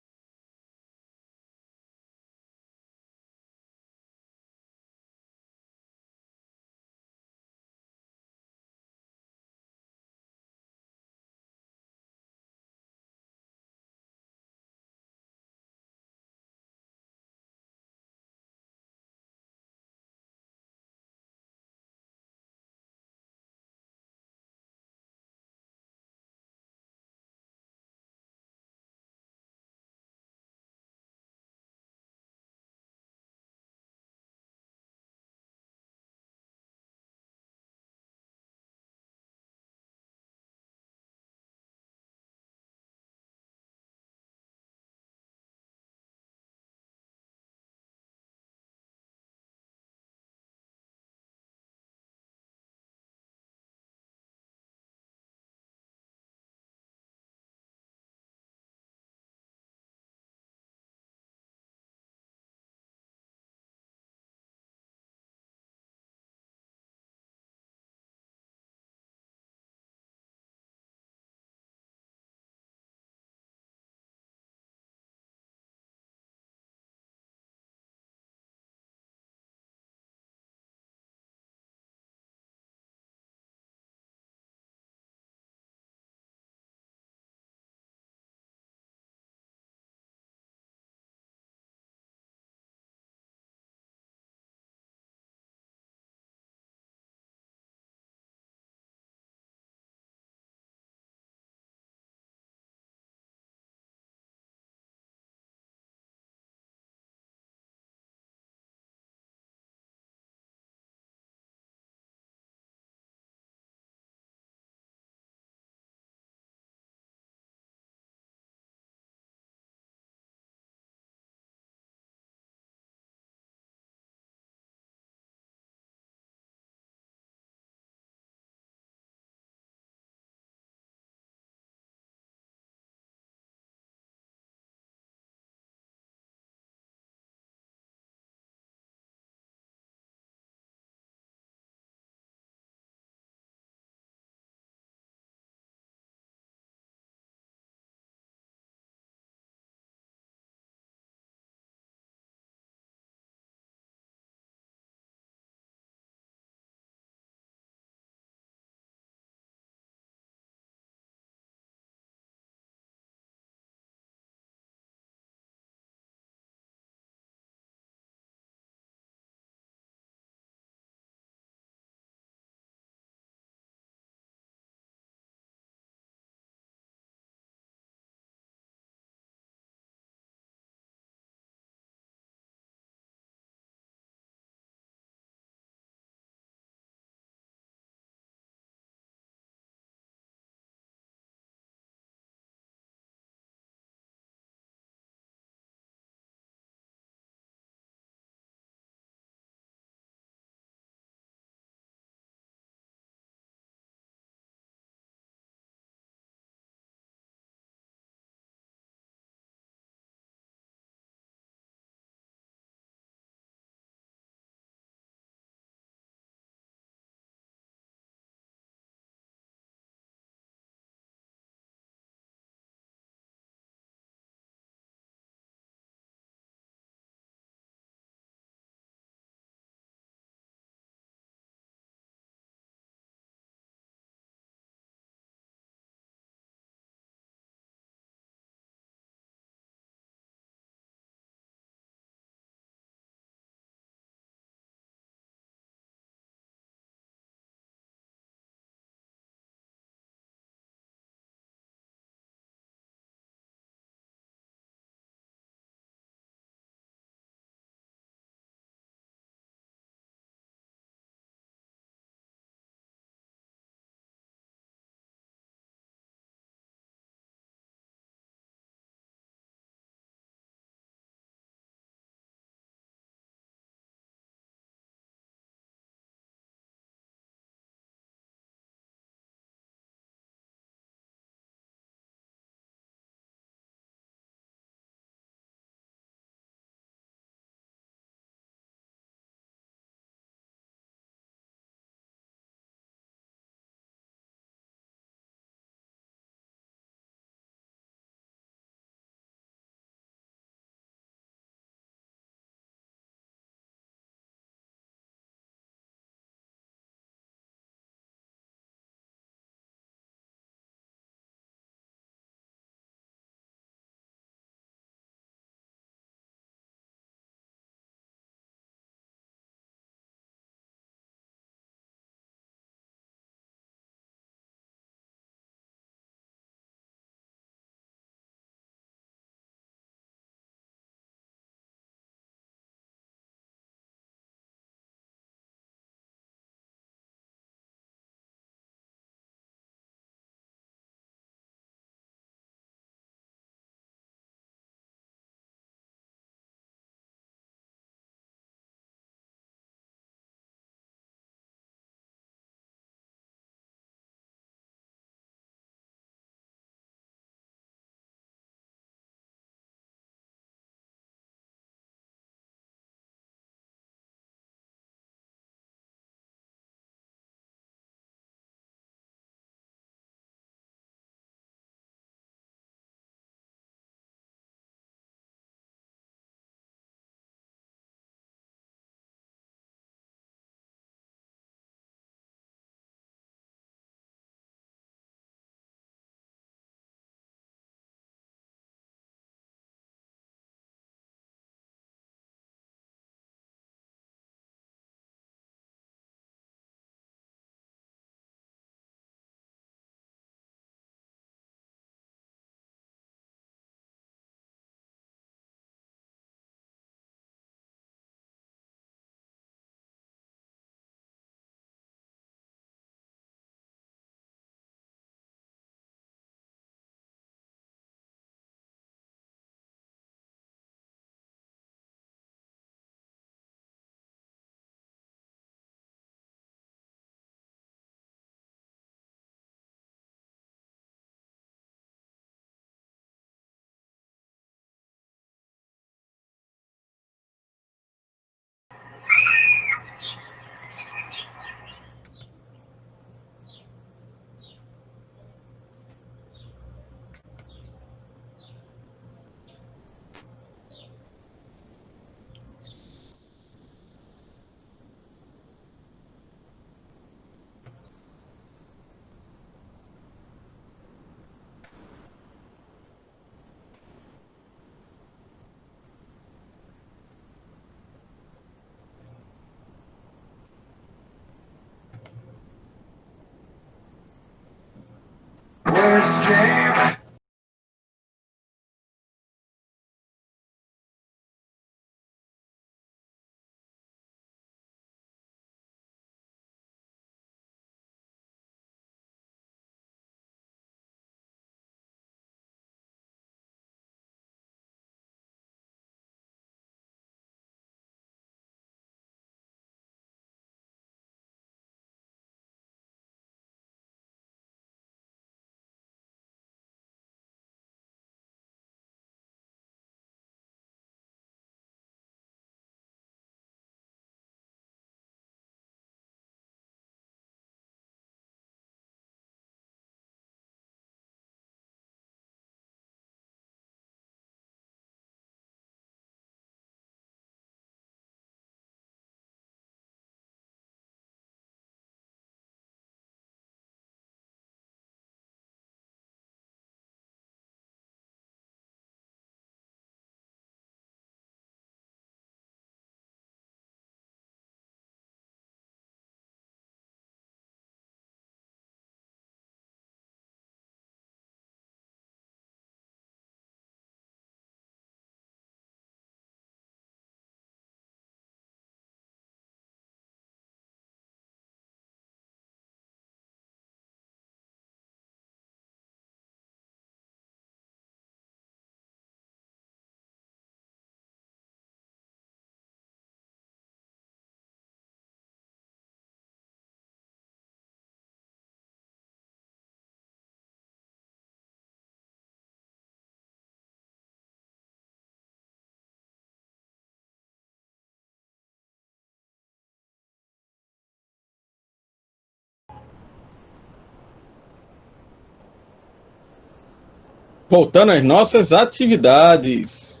Voltando às nossas atividades.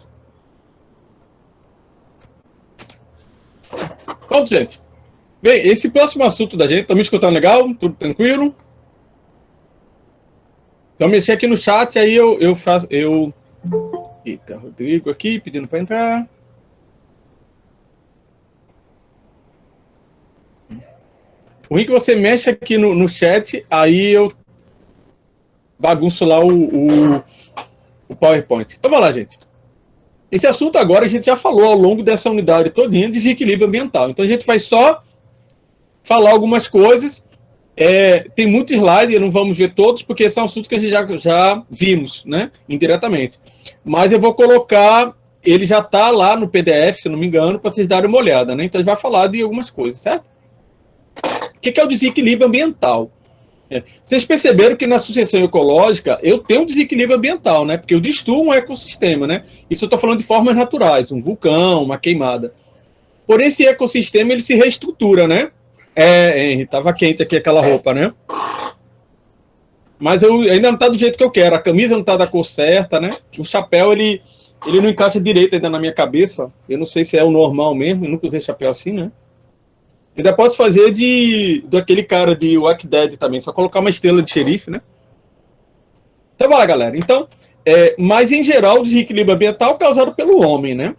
Pronto, gente. Bem, esse próximo assunto da gente, tá me escutando legal? Tudo tranquilo? Então, mexer aqui no chat, aí eu faço... Eita, Rodrigo aqui, pedindo para entrar. O ruim é que você mexe aqui no chat, aí eu bagunço lá o PowerPoint. Então, vai lá, gente. Esse assunto agora a gente já falou ao longo dessa unidade todinha, desequilíbrio ambiental. Então, a gente vai só falar algumas coisas. Tem muito slide, não vamos ver todos, porque esse é um assunto que a gente já vimos, né, indiretamente. Mas eu vou colocar, ele já está lá no PDF, se não me engano, para vocês darem uma olhada, né? Então, a gente vai falar de algumas coisas, certo? O que é o desequilíbrio ambiental? Vocês perceberam que na sucessão ecológica eu tenho um desequilíbrio ambiental, né? Porque eu destruo um ecossistema, né? Isso eu estou falando de formas naturais, um vulcão, uma queimada. Porém, esse ecossistema ele se reestrutura, né? Henry, tava quente aqui aquela roupa, né? Mas eu ainda não tá do jeito que eu quero. A camisa não tá da cor certa, né? O chapéu, ele não encaixa direito ainda na minha cabeça. Eu não sei se é o normal mesmo. Eu nunca usei chapéu assim, né? Ainda posso fazer daquele cara de Walking Dead também. Só colocar uma estrela de xerife, né? Então, vai lá, galera. Então, mas em geral, o desequilíbrio ambiental é causado pelo homem, né?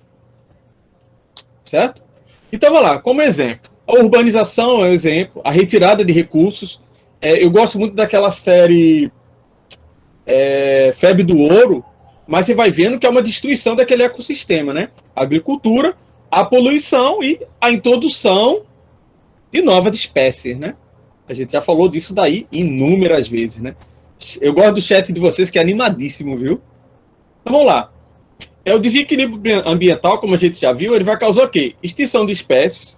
Certo? Então, vai lá. Como exemplo. A urbanização é um exemplo, a retirada de recursos. Eu gosto muito daquela série Febre do Ouro, mas você vai vendo que é uma destruição daquele ecossistema, né? A agricultura, a poluição e a introdução de novas espécies, né? A gente já falou disso daí inúmeras vezes, né? Eu gosto do chat de vocês, que é animadíssimo, viu? Então, vamos lá. O desequilíbrio ambiental, como a gente já viu, ele vai causar o quê? Extinção de espécies,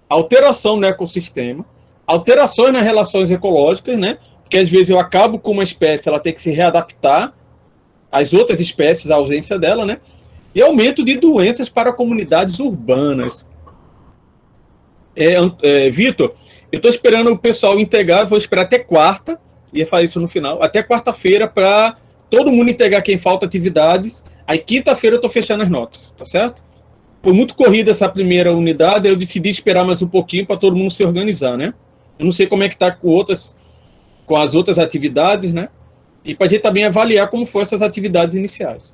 alteração no ecossistema, alterações nas relações ecológicas, né? Porque às vezes eu acabo com uma espécie, ela tem que se readaptar às outras espécies, à ausência dela, né? E aumento de doenças para comunidades urbanas. Vitor, eu estou esperando o pessoal integrar, vou esperar até quarta, ia fazer isso no final, até quarta-feira para todo mundo integrar quem falta atividades. Aí quinta-feira eu estou fechando as notas, tá certo? Foi muito corrida essa primeira unidade, eu decidi esperar mais um pouquinho para todo mundo se organizar, né? Eu não sei como é que está com as outras atividades, né? E para a gente também avaliar como foram essas atividades iniciais.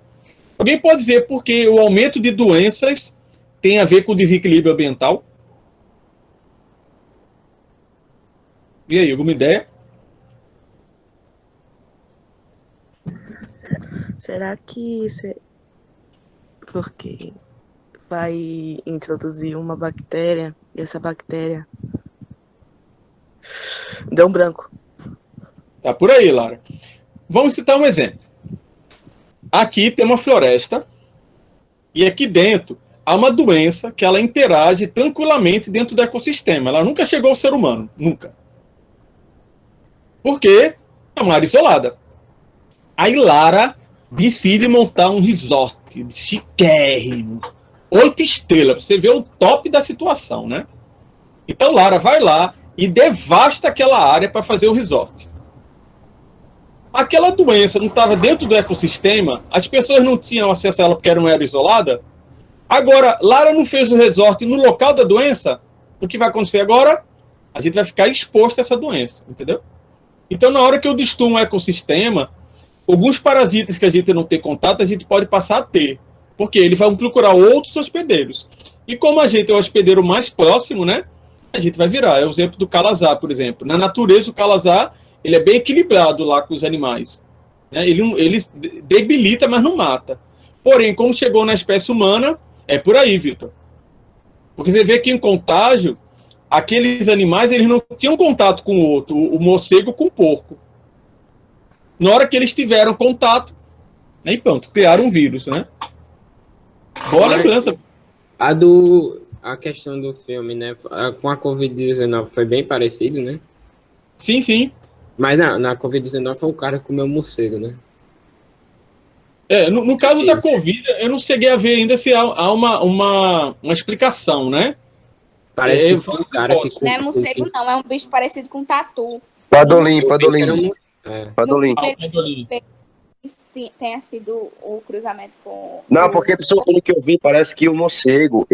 Alguém pode dizer por que o aumento de doenças tem a ver com o desequilíbrio ambiental? E aí, alguma ideia? Será que porque vai introduzir uma bactéria e essa bactéria deu um branco. Tá por aí, Lara. Vamos citar um exemplo. Aqui tem uma floresta e aqui dentro há uma doença que ela interage tranquilamente dentro do ecossistema. Ela nunca chegou ao ser humano, nunca. Porque é uma área isolada. Aí Lara decide montar um resort chiquérrimo, 8 estrelas, para você ver o top da situação, né? Então Lara vai lá e devasta aquela área para fazer o resort. Aquela doença não estava dentro do ecossistema, as pessoas não tinham acesso a ela porque era uma área isolada. Agora, Lara não fez o resort no local da doença, o que vai acontecer agora? A gente vai ficar exposto a essa doença, entendeu? Então, na hora que eu destruo um ecossistema, alguns parasitas que a gente não tem contato, a gente pode passar a ter, porque eles vão procurar outros hospedeiros. E como a gente é o hospedeiro mais próximo, né, a gente vai virar. É o exemplo do calazar, por exemplo. Na natureza, o calazar ele é bem equilibrado lá com os animais. Né? Ele debilita, mas não mata. Porém, como chegou na espécie humana, é por aí, Vitor. Porque você vê que em contágio, aqueles animais eles não tinham contato com o outro, o morcego com o porco. Na hora que eles tiveram contato, aí pronto, criaram um vírus, né? Boa lembrança. A questão do filme, né? Com a Covid-19 foi bem parecido, né? Sim, sim. Mas na Covid-19 foi o cara que comeu morcego, né? No caso da Covid, eu não cheguei a ver ainda se há uma explicação, né? Parece que foi um cara que... Não é morcego, não. É um bicho parecido com tatu. Padolim. Padolim. Tenha sido o cruzamento com... Não, porque pelo que eu vi, parece que o morcego,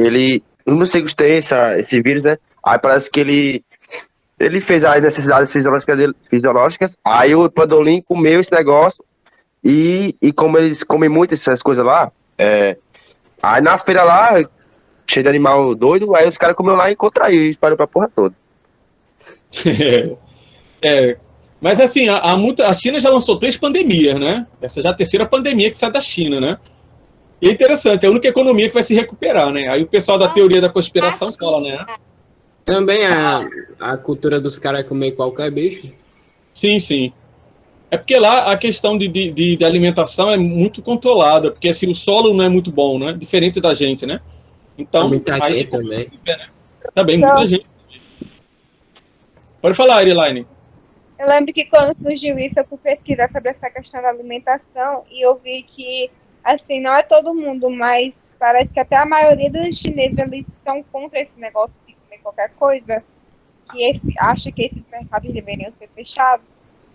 os morcegos têm esse vírus, né? Aí parece que ele fez as necessidades fisiológicas, aí o Padolim comeu esse negócio e como eles comem muito essas coisas lá, aí na feira lá, cheio de animal doido, aí os caras comeram lá e contraíram e espalhou pra porra toda. Mas assim, a China já lançou 3 pandemias, né? Essa já é a terceira pandemia que sai da China, né? E é interessante, é a única economia que vai se recuperar, né? Aí o pessoal da teoria da conspiração fala, né? Também a cultura dos caras é comer qualquer bicho. Sim, sim. É porque lá a questão de alimentação é muito controlada, porque assim, o solo não é muito bom, né? Diferente da gente, né? Então, muita gente também. Também, muita gente. Pode falar, Arielaine. Eu lembro que quando surgiu isso, eu fui pesquisar sobre essa questão da alimentação e eu vi que, assim, não é todo mundo, mas parece que até a maioria dos chineses eles estão contra esse negócio de comer qualquer coisa, que acha que esses mercados deveriam ser fechados,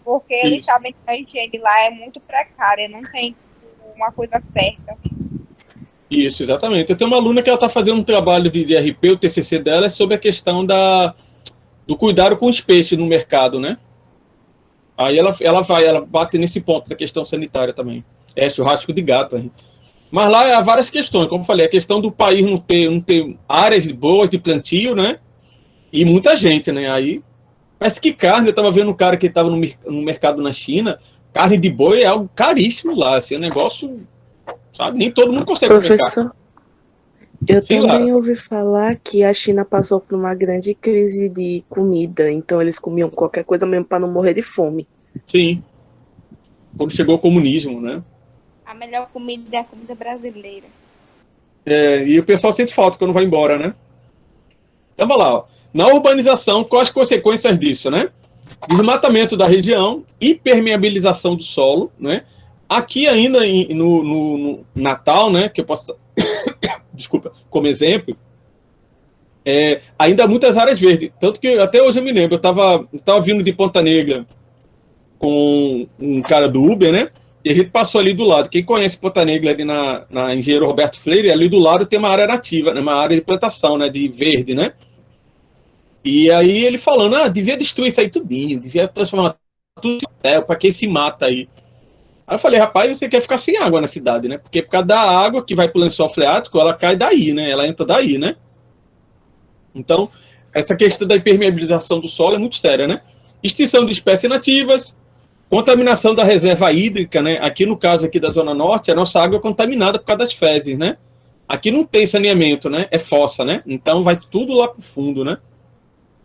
porque eles sabem que a higiene lá é muito precária, não tem uma coisa certa. Isso, exatamente. Eu tenho uma aluna que ela está fazendo um trabalho de RP, o TCC dela é sobre a questão do cuidado com os peixes no mercado, né? Aí ela bate nesse ponto da questão sanitária também. É churrasco de gato. Hein? Mas lá há várias questões, como eu falei, a questão do país não ter áreas boas de plantio, né? E muita gente, né? Aí, parece que carne, eu estava vendo um cara que estava no mercado na China, carne de boi é algo caríssimo lá, assim, é um negócio, sabe? Nem todo mundo consegue comer carne. Eu também ouvi falar que a China passou por uma grande crise de comida, então eles comiam qualquer coisa mesmo para não morrer de fome. Sim. Quando chegou o comunismo, né? A melhor comida é a comida brasileira. E o pessoal sente falta quando vai embora, né? Então, vamos lá. Ó. Na urbanização, quais as consequências disso, né? Desmatamento da região, hipermeabilização do solo, né? Aqui ainda no Natal, né? Que eu posso... Desculpa, como exemplo, ainda há muitas áreas verdes. Tanto que até hoje eu me lembro, eu estava vindo de Ponta Negra com um cara do Uber, né? E a gente passou ali do lado. Quem conhece Ponta Negra ali na Engenheiro Roberto Freire, ali do lado tem uma área nativa, né? Uma área de plantação, né? De verde, né? E aí ele falando, devia destruir isso aí tudinho, devia transformar tudo em hotel, para quem se mata aí. Aí eu falei, rapaz, você quer ficar sem água na cidade, né? Porque por causa da água que vai pro lençol freático, ela cai daí, né? Ela entra daí, né? Então, essa questão da impermeabilização do solo é muito séria, né? Extinção de espécies nativas, Contaminação da reserva hídrica, né? Aqui no caso aqui da Zona Norte, a nossa água é contaminada por causa das fezes, né? Aqui não tem saneamento, né? É fossa, né? Então vai tudo lá pro fundo, né?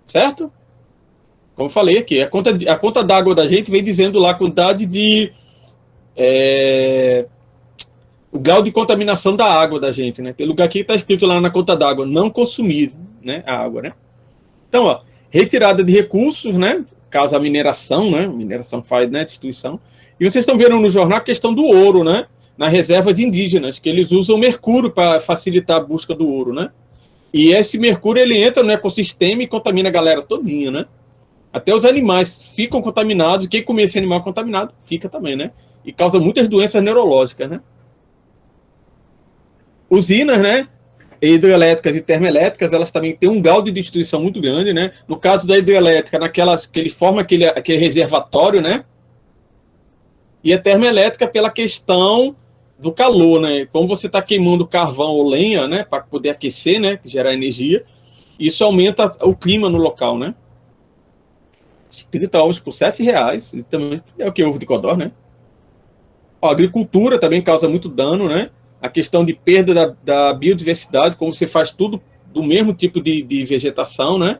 Certo? Como eu falei aqui, a conta d'água da gente vem dizendo lá a quantidade de... o grau de contaminação da água da gente, né? Tem lugar aqui que está escrito lá na conta d'água, não consumir, né? A água, né? Então, ó, retirada de recursos, né? Caso a mineração, né? Mineração faz, né? Destruição. E vocês estão vendo no jornal a questão do ouro, né? Nas reservas indígenas, que eles usam mercúrio para facilitar a busca do ouro, né? E esse mercúrio, ele entra no ecossistema e contamina a galera todinha, né? Até os animais ficam contaminados, e quem comer esse animal contaminado fica também, né? E causa muitas doenças neurológicas, né? Usinas, né? Hidrelétricas e termoelétricas, elas também têm um grau de destruição muito grande, né? No caso da hidrelétrica, que ele forma aquele reservatório, né? E a termoelétrica pela questão do calor, né? Como você está queimando carvão ou lenha, né? Para poder aquecer, né? Gerar energia, isso aumenta o clima no local, né? 30 ovos por R$7, e também é o que ovo de codorna, né? A agricultura também causa muito dano, né? A questão de perda da biodiversidade, como você faz tudo do mesmo tipo de vegetação, né?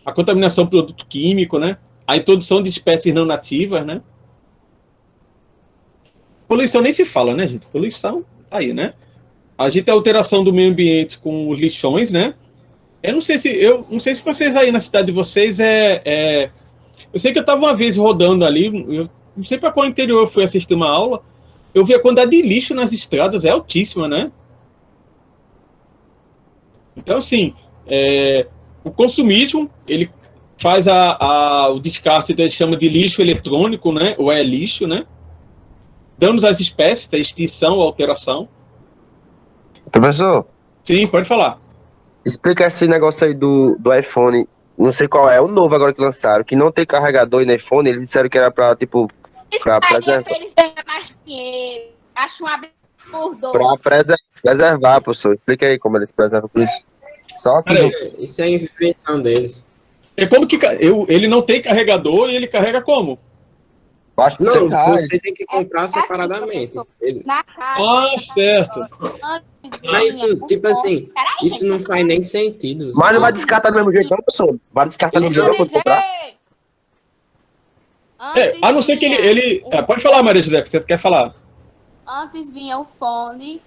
A contaminação por produto químico, né? A introdução de espécies não nativas, né? Poluição nem se fala, né, gente? Poluição tá aí, né? A gente tem a alteração do meio ambiente com os lixões, né? Eu não sei se vocês aí na cidade de vocês eu sei que eu estava uma vez rodando ali, eu não sei para qual interior eu fui assistir uma aula, eu vi a quantidade de lixo nas estradas é altíssima, né? Então, assim, o consumismo, ele faz o descarte, então, ele chama de lixo eletrônico, né? Ou lixo, né? Danos às espécies, a extinção ou alteração. Professor? Sim, pode falar. Explica esse negócio aí do iPhone, não sei qual é, o novo agora que lançaram, que não tem carregador no iPhone, eles disseram que era pra, tipo, pra preservar. Eles ganham mais dinheiro. Acho um absurdo. Pra preservar, professor. Explica aí como eles preservam por isso. Só que Isso é invenção deles. É como que ele não tem carregador e ele carrega como? Acho que Não, você tem que comprar separadamente. Na casa. Certo. Mas isso, tipo assim, isso não faz nem sentido. Mas não vai descartar do mesmo jeito, não, professor? Vai descartar do mesmo jeito pra comprar? A não ser que ele... pode falar, Maria José, que você quer falar. Antes vinha o fone,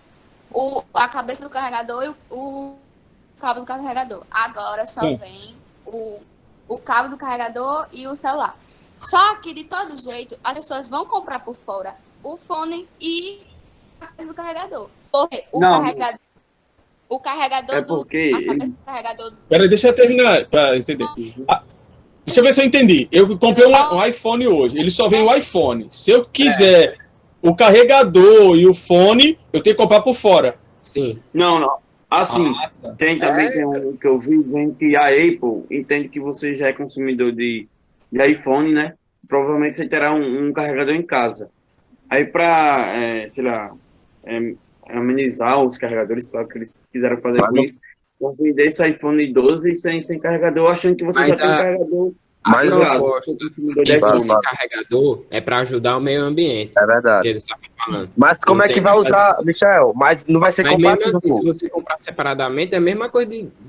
a cabeça do carregador e o cabo do carregador. Agora só vem o cabo do carregador e o celular. Só que, de todo jeito, as pessoas vão comprar por fora o fone e a cabeça do carregador. Porque o carregador é porque... a cabeça do carregador... Peraí, deixa eu terminar para entender. Deixa eu ver se eu entendi. Eu comprei um iPhone hoje. Ele só vem o iPhone. Se eu quiser o carregador e o fone, eu tenho que comprar por fora. Sim. Não. Assim, tem também que eu vi, vem que a Apple entende que você já é consumidor de iPhone, né? Provavelmente você terá um carregador em casa. Aí para, sei lá, amenizar os carregadores, sei lá, que eles quiseram fazer com isso, vão vender esse iPhone 12 sem carregador, achando que você já tem um carregador. A proposta desse carregador é para ajudar o meio ambiente. É verdade. Que eles estavam falando. Mas como é que vai usar, Michel? Mas não vai ser compatível. Assim, se você comprar separadamente, é a mesma coisa tipo,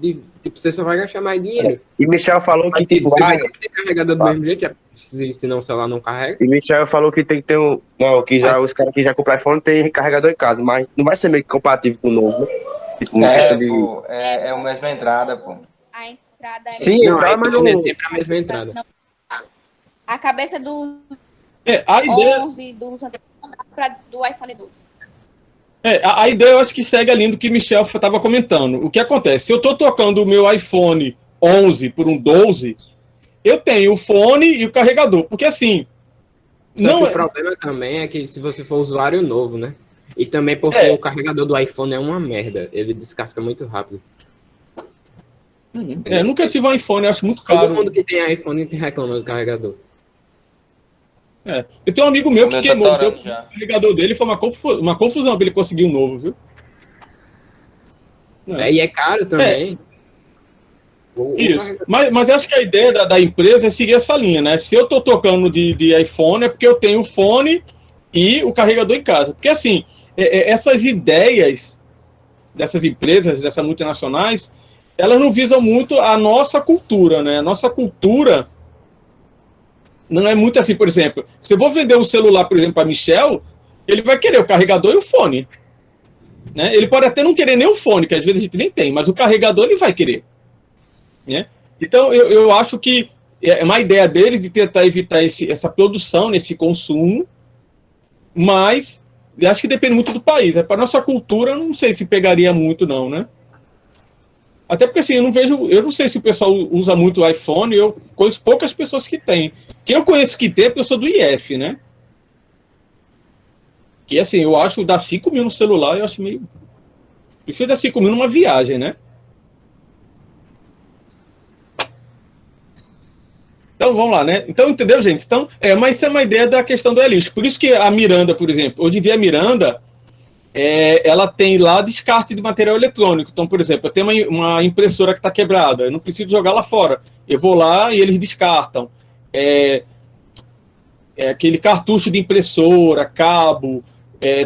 você só vai gastar mais dinheiro. E Michel falou que tipo, você vai ter que ter carregador do mesmo jeito, senão o celular não carrega. E Michel falou que tem que ter os caras que já compraram iPhone tem carregador em casa, mas não vai ser meio que compatível com o novo, né? É uma mesma entrada, pô. A entrada é... Sim, mas não é sempre a mesma entrada. A cabeça do a ideia... 11 do iPhone 12. A ideia eu acho que segue a linha do que Michel estava comentando. O que acontece? Se eu estou trocando o meu iPhone 11 por um 12, eu tenho o fone e o carregador. Porque assim... O problema também é que se você for usuário novo, né? E também porque o carregador do iPhone é uma merda. Ele descasca muito rápido. Nunca tive um iPhone, eu acho muito caro. Todo mundo que tem iPhone reclama do carregador. Eu tenho um amigo meu que queimou o carregador dele, foi uma confusão para ele conseguir um novo, viu? E é caro também. Isso. Mas eu acho que a ideia da empresa é seguir essa linha, né? Se eu estou tocando de iPhone, é porque eu tenho o fone e o carregador em casa. Porque, assim, essas ideias dessas empresas, dessas multinacionais, elas não visam muito a nossa cultura, né? A nossa cultura não é muito assim, por exemplo, se eu vou vender um celular, por exemplo, para Michel, ele vai querer o carregador e o fone. Né? Ele pode até não querer nem o fone, que às vezes a gente nem tem, mas o carregador ele vai querer. Né? Então, eu acho que é uma ideia dele de tentar evitar essa produção, esse consumo, mas eu acho que depende muito do país. Para a nossa cultura, não sei se pegaria muito, não, né? Até porque, assim, eu não sei se o pessoal usa muito o iPhone, eu conheço poucas pessoas que têm. Quem eu conheço que tem é a pessoa do IF, né? Que, assim, eu acho dar 5 mil no celular, eu acho meio... Prefiro dar 5 mil numa viagem, né? Então, vamos lá, né? Então, entendeu, gente? Então, mas isso é uma ideia da questão do e-lixo. Por isso que a Miranda, por exemplo, hoje em dia a Miranda, ela tem lá descarte de material eletrônico. Então, por exemplo, eu tenho uma impressora que está quebrada, eu não preciso jogar lá fora. Eu vou lá e eles descartam. Aquele cartucho de impressora, cabo,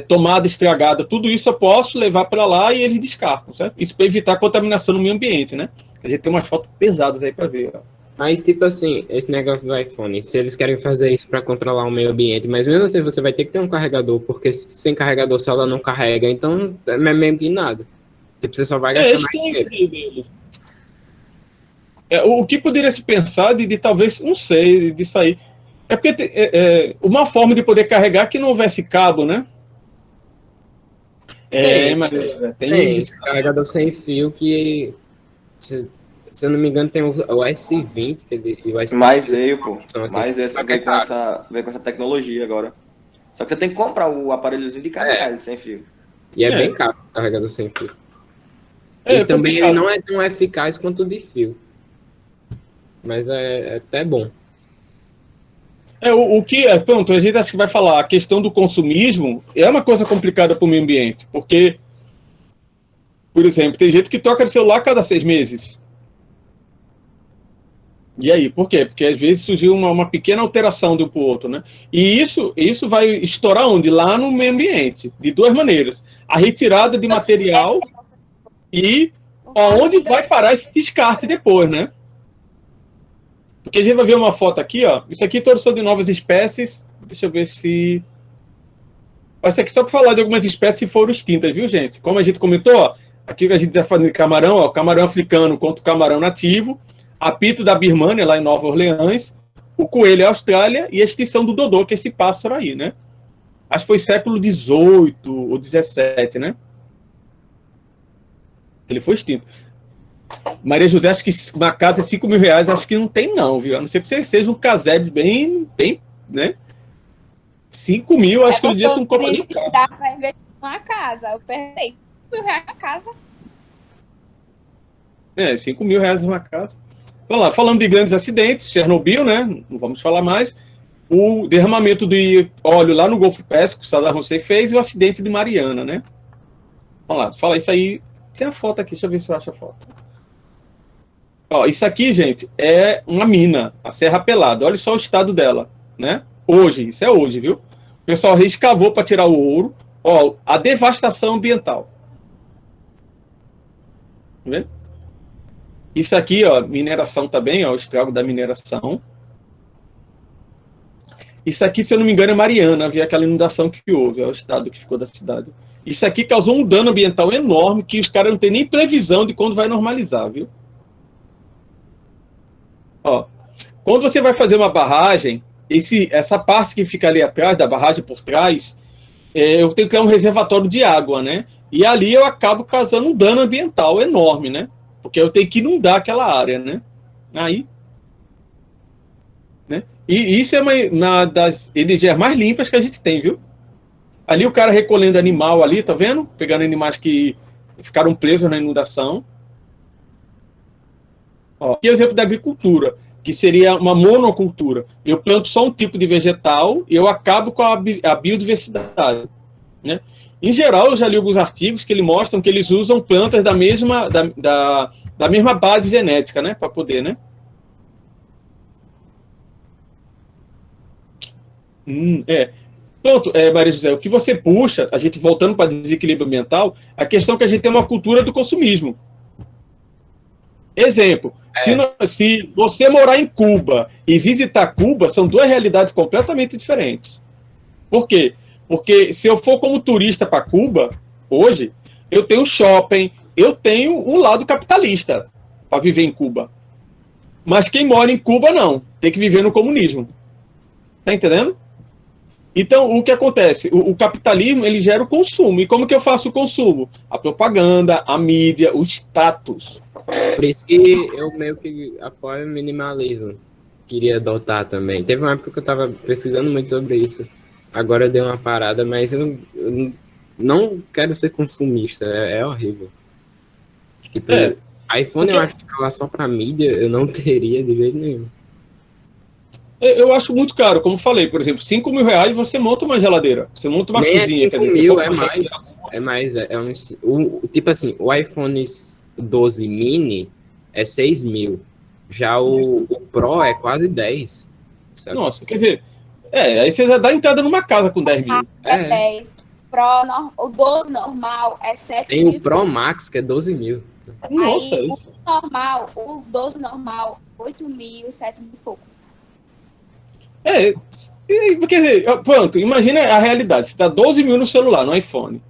tomada estragada, tudo isso eu posso levar para lá e eles descartam, certo? Isso para evitar contaminação no meio ambiente, né? A gente tem umas fotos pesadas aí para ver, ó. Mas, tipo assim, esse negócio do iPhone, se eles querem fazer isso para controlar o meio ambiente, mas mesmo assim você vai ter que ter um carregador, porque sem carregador, se ela não carrega, então é mesmo que nada. Tipo, você só vai gastar mais dinheiro. O que poderia se pensar de talvez, não sei, disso aí. É porque uma forma de poder carregar que não houvesse cabo, né? Tem esse carregador sem fio que... Se eu não me engano, tem o S20 e o S20. Mais veio, pô. Assim, mais essa veio com essa tecnologia agora. Só que você tem que comprar o aparelhozinho de carregar ele sem fio. E é bem caro o carregador sem fio. E também ele não é tão eficaz quanto o de fio. Mas é até bom. Pronto, a gente acho que vai falar, a questão do consumismo é uma coisa complicada para o meio ambiente, porque, por exemplo, tem gente que troca de celular a cada 6 meses. E aí, por quê? Porque às vezes surgiu uma pequena alteração de um para o outro, né? E isso vai estourar onde? Lá no meio ambiente, de duas maneiras. A retirada de material e onde vai parar esse descarte depois, né? Porque a gente vai ver uma foto aqui, ó. Isso aqui todos são de novas espécies. Deixa eu ver se... Isso aqui só para falar de algumas espécies que foram extintas, viu, gente? Como a gente comentou, ó, aqui que a gente está falando de camarão, ó, camarão africano contra o camarão nativo, apito da Birmânia, lá em Nova Orleans, o coelho é Austrália e a extinção do dodô, que é esse pássaro aí, né? Acho que foi século XVIII ou XVII, né? Ele foi extinto. Maria José, acho que uma casa de 5 mil reais, acho que não tem não, viu? A não ser que você seja um casebre bem, né? 5 mil, acho que eu disse não compra nem carro. Dá para investir numa casa. Eu perdi 5 mil reais na casa. 5 mil reais numa casa. Vamos lá, falando de grandes acidentes, Chernobyl, né? Não vamos falar mais. O derramamento de óleo lá no Golfo Pérsico, que Saddam Hussein fez, e o acidente de Mariana, né? Vamos lá, fala isso aí. Tem a foto aqui, deixa eu ver se eu acho a foto. Ó, isso aqui, gente, é uma mina, a Serra Pelada. Olha só o estado dela, né? Hoje, isso é hoje, viu? O pessoal reescavou para tirar o ouro. Ó, a devastação ambiental. Tá vendo? Isso aqui, ó, mineração também, ó, o estrago da mineração. Isso aqui, se eu não me engano, é Mariana, havia aquela inundação que houve, é o estado que ficou da cidade. Isso aqui causou um dano ambiental enorme que os caras não têm nem previsão de quando vai normalizar, viu? Ó, quando você vai fazer uma barragem, essa parte que fica ali atrás, da barragem por trás, eu tenho que criar um reservatório de água, né? E ali eu acabo causando um dano ambiental enorme, né? Porque eu tenho que inundar aquela área, né? Aí, né? E isso é uma das energias mais limpas que a gente tem, viu? Ali o cara recolhendo animal ali, tá vendo? Pegando animais que ficaram presos na inundação. Ó, aqui é o exemplo da agricultura, que seria uma monocultura. Eu planto só um tipo de vegetal e eu acabo com a biodiversidade, né? Em geral, eu já li alguns artigos que eles mostram que eles usam plantas da mesma base genética, né? Para poder, né? Pronto, Maria José, o que você puxa, a gente voltando para desequilíbrio ambiental, a questão é que a gente tem uma cultura do consumismo. Exemplo, se você morar em Cuba e visitar Cuba, são duas realidades completamente diferentes. Por quê? Porque se eu for como turista para Cuba, hoje, eu tenho shopping, eu tenho um lado capitalista para viver em Cuba. Mas quem mora em Cuba, não. Tem que viver no comunismo. Tá entendendo? Então, o que acontece? O capitalismo, ele gera o consumo. E como que eu faço o consumo? A propaganda, a mídia, o status. Por isso que eu meio que apoio o minimalismo. Queria adotar também. Teve uma época que eu estava pesquisando muito sobre isso. Agora eu dei uma parada, mas eu não quero ser consumista. É horrível. Tipo, iPhone eu acho que falar só pra mídia eu não teria de jeito nenhum. Eu acho muito caro, como falei, por exemplo, 5 mil reais você monta uma geladeira, você monta uma cozinha. Quer dizer, mil, é mais. Tipo assim, o iPhone 12 mini é 6 mil, já o Pro é quase 10. Sabe? Nossa, quer dizer, aí você já dá entrada numa casa com 10 mil. É 10. O 12 normal é 7 Tem mil. o Pro Max que é 12 mil. Nossa, aí, o 12 normal, 8 mil, 7 mil e pouco. Quer dizer, pronto, imagina a realidade. Você dá 12 mil no celular, no iPhone.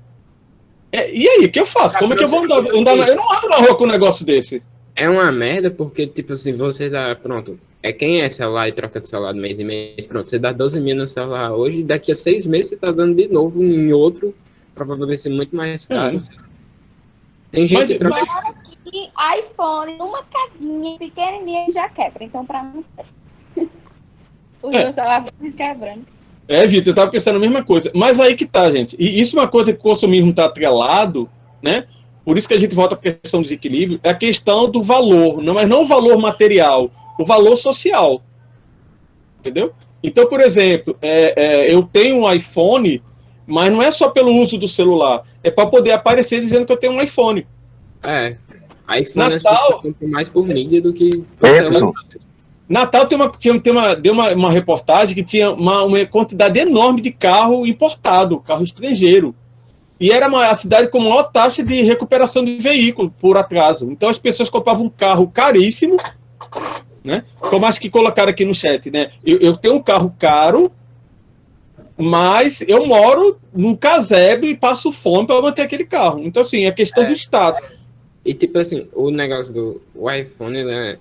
E aí, o que eu faço? Como é que eu vou andar? Eu não ando na rua com um negócio desse. É uma merda porque, tipo assim, você dá, pronto, quem é celular e troca de celular de mês em mês, pronto, você dá 12 mil no celular hoje, daqui a 6 meses você tá dando de novo em outro, provavelmente ser muito mais caro. Tem gente que troca... que iPhone, numa casinha pequenininha já quebra, então pra mim... Os dois celulares quebrando. Vitor, eu tava pensando a mesma coisa. Mas aí que tá, gente. E isso é uma coisa que o consumismo tá atrelado, né? Por isso que a gente volta para a questão do desequilíbrio, é a questão do valor, mas não o valor material, o valor social. Entendeu? Então, por exemplo, eu tenho um iPhone, mas não é só pelo uso do celular, é para poder aparecer dizendo que eu tenho um iPhone. iPhone Natal, é mais por mídia do que por celular. Natal deu uma reportagem que tinha uma quantidade enorme de carro importado, carro estrangeiro. E era a cidade com maior taxa de recuperação de veículo por atraso. Então as pessoas compravam um carro caríssimo, né? Como acho que colocaram aqui no chat, né? Eu tenho um carro caro, mas eu moro num casebre e passo fome para manter aquele carro. Então, assim, é questão do Estado. E, tipo assim, o negócio do iPhone, né?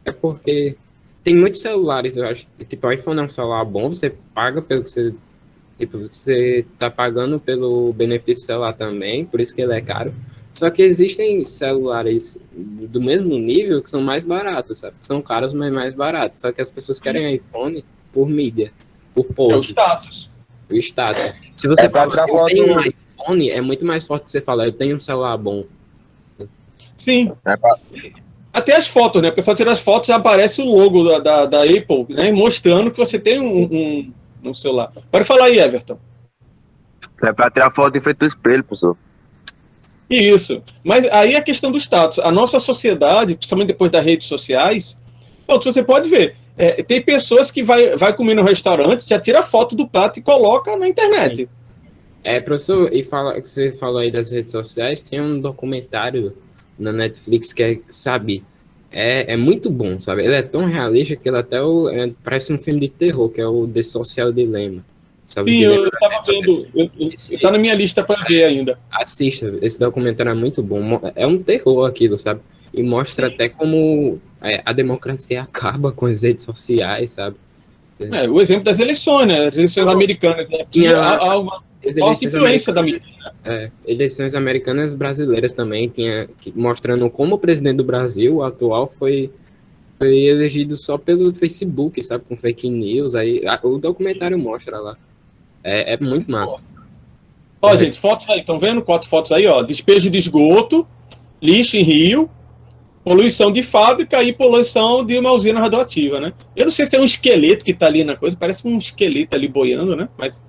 É porque tem muitos celulares, eu acho. Tipo, o iPhone é um celular bom, você paga pelo que você... Tipo, você tá pagando pelo benefício celular também, por isso que ele é caro. Só que existem celulares do mesmo nível que são mais baratos, sabe? Que são caros, mas mais baratos. Só que as pessoas querem iPhone por mídia, por pose. É o status. O status. Se você fala que eu tenho um iPhone, é muito mais forte que você falar, eu tenho um celular bom. Sim. Até as fotos, né? O pessoal tira as fotos, já aparece o logo da Apple, né? Mostrando que você tem um celular. Pode falar aí, Everton. É para tirar foto em frente do espelho, professor. Isso. Mas aí é a questão do status. A nossa sociedade, principalmente depois das redes sociais, você pode ver, tem pessoas que vai comer no restaurante, já tira foto do prato e coloca na internet. Professor, e que você falou aí das redes sociais, tem um documentário na Netflix que sabe, é muito bom, sabe? Ele é tão realista que ele até parece um filme de terror, que é o The Social Dilemma. Sabe? Sim, eu tava vendo, tá na minha lista para ver ainda. Assista, esse documentário é muito bom, é um terror aquilo, sabe? E mostra até como a democracia acaba com as redes sociais, sabe? O exemplo das eleições, né? As eleições americanas, né? Há uma forte influência da mídia. Eleições americanas brasileiras também, mostrando como o presidente do Brasil, o atual, foi elegido só pelo Facebook, sabe? Com fake news, aí o documentário mostra lá. É muito massa. Ó, gente, fotos aí, estão vendo? 4 fotos aí, ó. Despejo de esgoto, lixo em rio, poluição de fábrica e poluição de uma usina radioativa, né? Eu não sei se é um esqueleto que tá ali na coisa, parece um esqueleto ali boiando, né? Mas...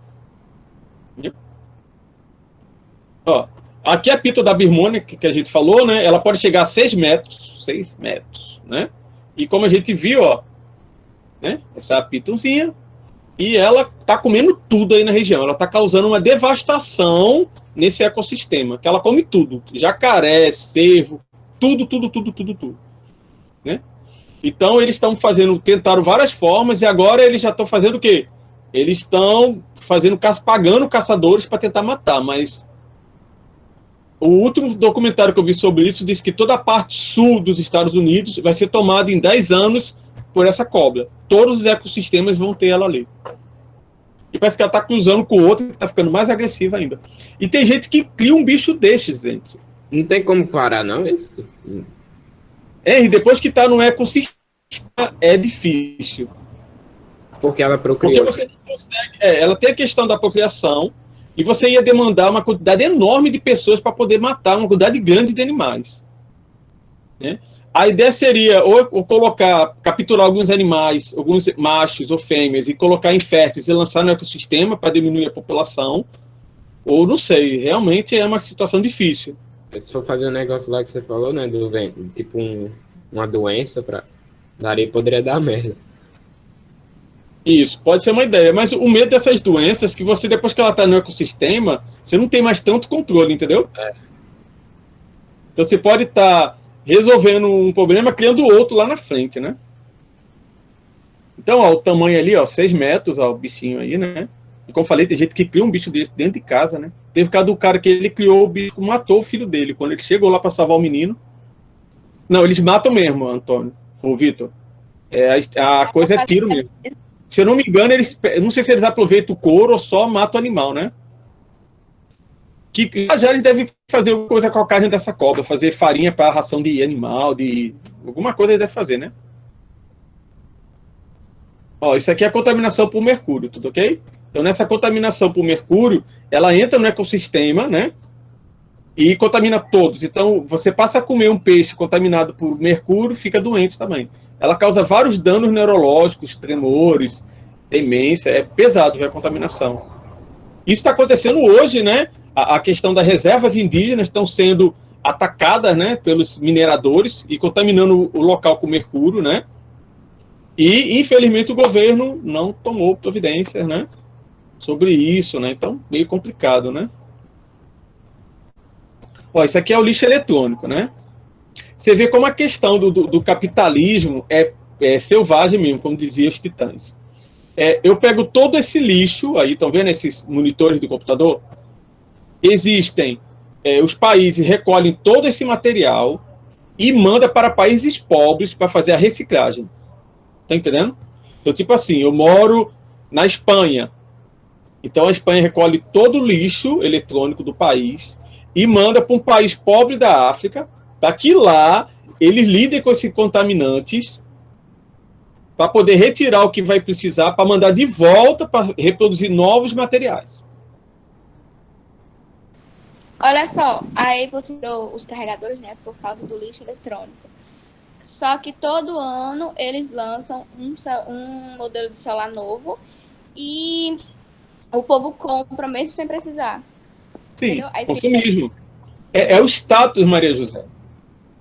Ó, aqui a pita da birmônia, que a gente falou, né? Ela pode chegar a 6 metros. 6 metros, né? E como a gente viu, ó, né? Essa pitozinha. E ela tá comendo tudo aí na região. Ela tá causando uma devastação nesse ecossistema. Que ela come tudo. Jacaré, cervo, tudo. Né? Então eles estão tentaram várias formas e agora eles já estão fazendo o quê? Eles estão pagando caçadores para tentar matar, mas o último documentário que eu vi sobre isso disse que toda a parte sul dos Estados Unidos vai ser tomada em 10 anos por essa cobra. Todos os ecossistemas vão ter ela ali. E parece que ela está cruzando com o outro, que está ficando mais agressiva ainda. E tem gente que cria um bicho desses, gente. Não tem como parar, não, isso? E depois que está no ecossistema, é difícil. Porque ela procriou. Porque você não consegue. Ela tem a questão da procriação, e você ia demandar uma quantidade enorme de pessoas para poder matar uma quantidade grande de animais. Né? A ideia seria ou capturar alguns animais, alguns machos ou fêmeas, e colocar em férteis e lançar no ecossistema para diminuir a população, ou não sei, realmente é uma situação difícil. Se for fazer um negócio lá que você falou, né, tipo uma doença, daria, poderia dar merda. Isso, pode ser uma ideia, mas o medo dessas doenças, que você, depois que ela está no ecossistema, você não tem mais tanto controle, entendeu? Então você pode estar resolvendo um problema, criando outro lá na frente, né? Então, ó, o tamanho ali, ó, 6 metros, ó, o bichinho aí, né? E como eu falei, tem gente que cria um bicho desse dentro de casa, né? Teve o caso do cara que ele criou o bicho, matou o filho dele, quando ele chegou lá para salvar o menino. Não, eles matam mesmo, Antônio, ou Vitor. A coisa é tiro mesmo. Se eu não me engano, não sei se eles aproveitam o couro ou só matam o animal, né? Que já eles devem fazer coisa com a carne dessa cobra, fazer farinha para ração de animal, alguma coisa eles devem fazer, né? Ó, isso aqui é a contaminação por mercúrio, tudo ok? Então, nessa contaminação por mercúrio, ela entra no ecossistema, né? E contamina todos. Então, você passa a comer um peixe contaminado por mercúrio, fica doente também. Ela causa vários danos neurológicos, tremores, demência, é pesado ver a contaminação. Isso está acontecendo hoje, né? A questão das reservas indígenas estão sendo atacadas, né, pelos mineradores e contaminando o local com mercúrio, né? E, infelizmente, o governo não tomou providências, né, sobre isso, né? Então, meio complicado, né? Ó, isso aqui é o lixo eletrônico, né? Você vê como a questão do capitalismo é selvagem mesmo, como diziam os titãs. Eu pego todo esse lixo, aí estão vendo esses monitores de computador? Existem, os países recolhem todo esse material e mandam para países pobres para fazer a reciclagem. Tá entendendo? Então, tipo assim, eu moro na Espanha. Então, a Espanha recolhe todo o lixo eletrônico do país e manda para um país pobre da África, para que lá eles lidem com esses contaminantes para poder retirar o que vai precisar, para mandar de volta para reproduzir novos materiais. Olha só, a Apple tirou os carregadores, né, por causa do lixo eletrônico. Só que todo ano eles lançam um modelo de celular novo e o povo compra mesmo sem precisar. Sim, consumismo. É o status, Maria José.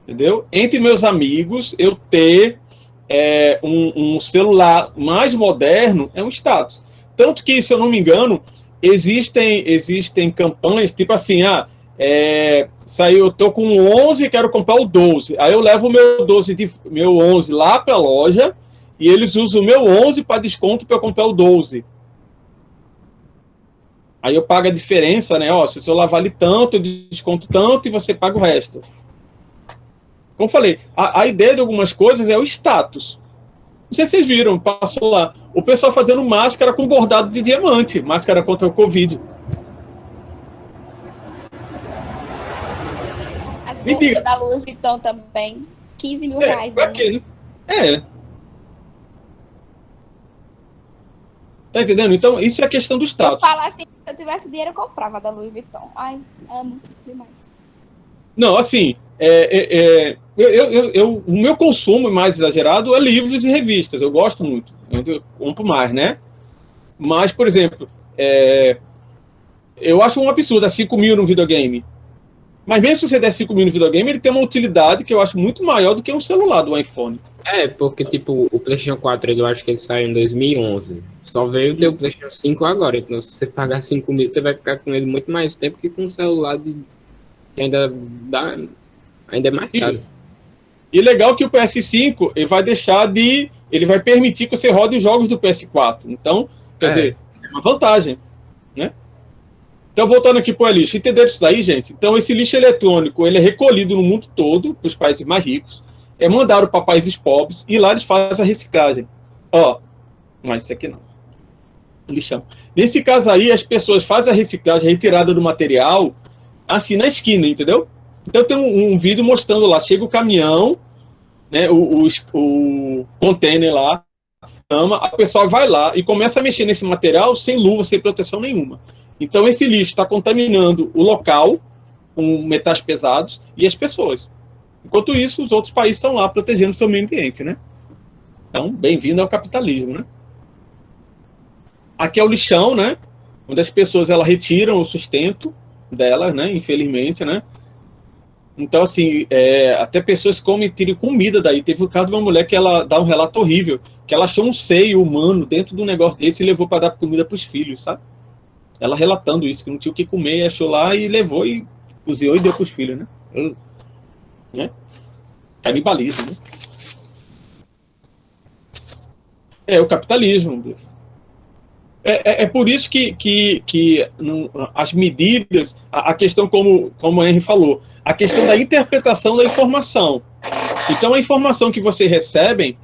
Entendeu? Entre meus amigos, eu ter um celular mais moderno é um status. Tanto que, se eu não me engano, existem campanhas, tipo assim, eu tô com 11 e quero comprar o 12. Aí eu levo o meu 11 lá para a loja e eles usam o meu 11 para desconto para eu comprar o 12. Aí eu pago a diferença, né? Ó, se o celular vale tanto, eu desconto tanto e você paga o resto. Como falei, a ideia de algumas coisas é o status. Não sei se vocês viram, passou lá. O pessoal fazendo máscara com bordado de diamante, máscara contra o Covid. A bolsa da Louis Vuitton também, 15 mil reais. Pra quê, né? Tá entendendo? Então, isso é a questão do status. Eu falo assim, se eu tivesse dinheiro, eu comprava da Louis Vuitton. Ai, amo demais. Não, assim, o meu consumo mais exagerado é livros e revistas. Eu gosto muito. Eu compro mais, né? Mas, por exemplo, Eu acho um absurdo, 5 mil no videogame. Mas mesmo se você der 5 mil no videogame, ele tem uma utilidade que eu acho muito maior do que um celular do iPhone. Porque, tipo, o PlayStation 4, eu acho que ele saiu em 2011. Só veio ter o PlayStation 5 agora. Então, se você pagar 5 mil, você vai ficar com ele muito mais tempo que com um celular que ainda é mais caro. E legal que o PS5, ele vai ele vai permitir que você rode os jogos do PS4. Então, quer dizer, é uma vantagem, né? Então, voltando aqui para o lixo, entenderam isso daí, gente? Então, esse lixo eletrônico, ele é recolhido no mundo todo, para os países mais ricos, é mandado para países pobres, e lá eles fazem a reciclagem. Mas isso aqui não. Lixão. Nesse caso aí, as pessoas fazem a reciclagem, a retirada do material, assim, na esquina, entendeu? Então, tem um vídeo mostrando lá, chega o caminhão, né, o container lá, a pessoa vai lá e começa a mexer nesse material sem luva, sem proteção nenhuma. Então, esse lixo está contaminando o local com metais pesados e as pessoas. Enquanto isso, os outros países estão lá protegendo o seu meio ambiente, né? Então, bem-vindo ao capitalismo, né? Aqui é o lixão, né? Onde as pessoas retiram o sustento delas, né? Infelizmente, né? Então, assim, até pessoas tiram comida daí. Teve o caso de uma mulher que ela dá um relato horrível, que ela achou um seio humano dentro do negócio desse e levou para dar comida para os filhos, sabe? Ela relatando isso, que não tinha o que comer, achou lá e levou e cozinhou e deu para os filhos, né? Né? Canibalismo, né? O capitalismo. É por isso que as medidas, a questão, como o Henry falou, a questão da interpretação da informação. Então, a informação que vocês recebem,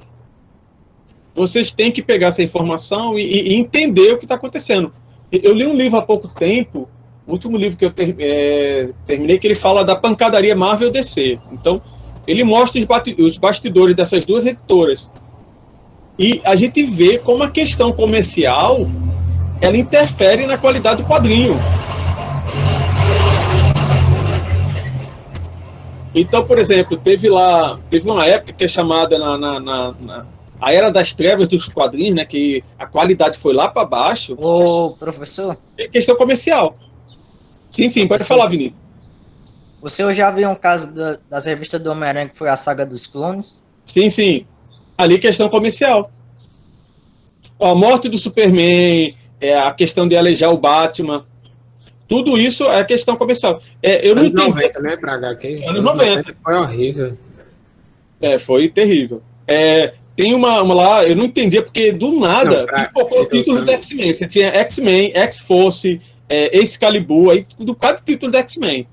vocês têm que pegar essa informação e entender o que está acontecendo. Eu li um livro há pouco tempo, o último livro que eu terminei, que ele fala da pancadaria Marvel DC. Então, ele mostra os bastidores dessas duas editoras. E a gente vê como a questão comercial, ela interfere na qualidade do quadrinho. Então, por exemplo, teve uma época que é chamada a Era das Trevas dos quadrinhos, né, que a qualidade foi lá para baixo. Ô, professor? É questão comercial. Sim, pode falar, Vinícius. Você já viu um caso das revistas do Homem-Aranha, que foi a saga dos clones? Sim. Ali questão comercial. A morte do Superman, a questão de alejar o Batman, tudo isso é questão comercial. Eu não entendi. 90, né, pra HQ? Anos 90. Foi horrível. Foi terrível. Tem uma lá, eu não entendia, porque do nada pipocou o título do X-Men. Você tinha X-Men, X-Force, Excalibur, aí tudo cada título do X-Men.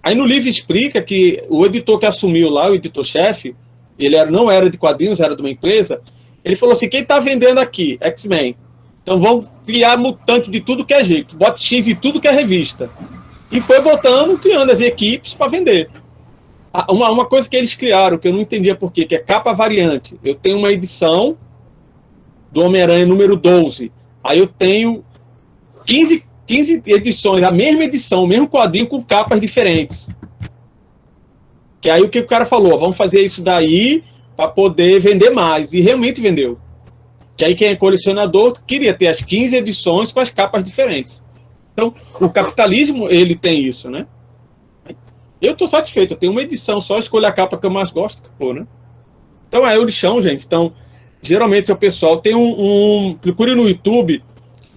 Aí no livro explica que o editor que assumiu lá, o editor-chefe, ele não era de quadrinhos, era de uma empresa, ele falou assim, quem tá vendendo aqui? X-Men. Então vamos criar mutante de tudo que é jeito, bota X em tudo que é revista. E foi criando as equipes para vender. Uma coisa que eles criaram, que eu não entendia por quê, que é capa variante. Eu tenho uma edição do Homem-Aranha número 12. Aí eu tenho 15 edições, a mesma edição, o mesmo quadrinho com capas diferentes. Que aí o que o cara falou? Vamos fazer isso daí para poder vender mais. E realmente vendeu. Que aí quem é colecionador queria ter as 15 edições com as capas diferentes. Então, o capitalismo, ele tem isso, né? Eu estou satisfeito, eu tenho uma edição, só escolho a capa que eu mais gosto, né? Então, é o lixão, gente. Então, geralmente o pessoal tem procure no YouTube,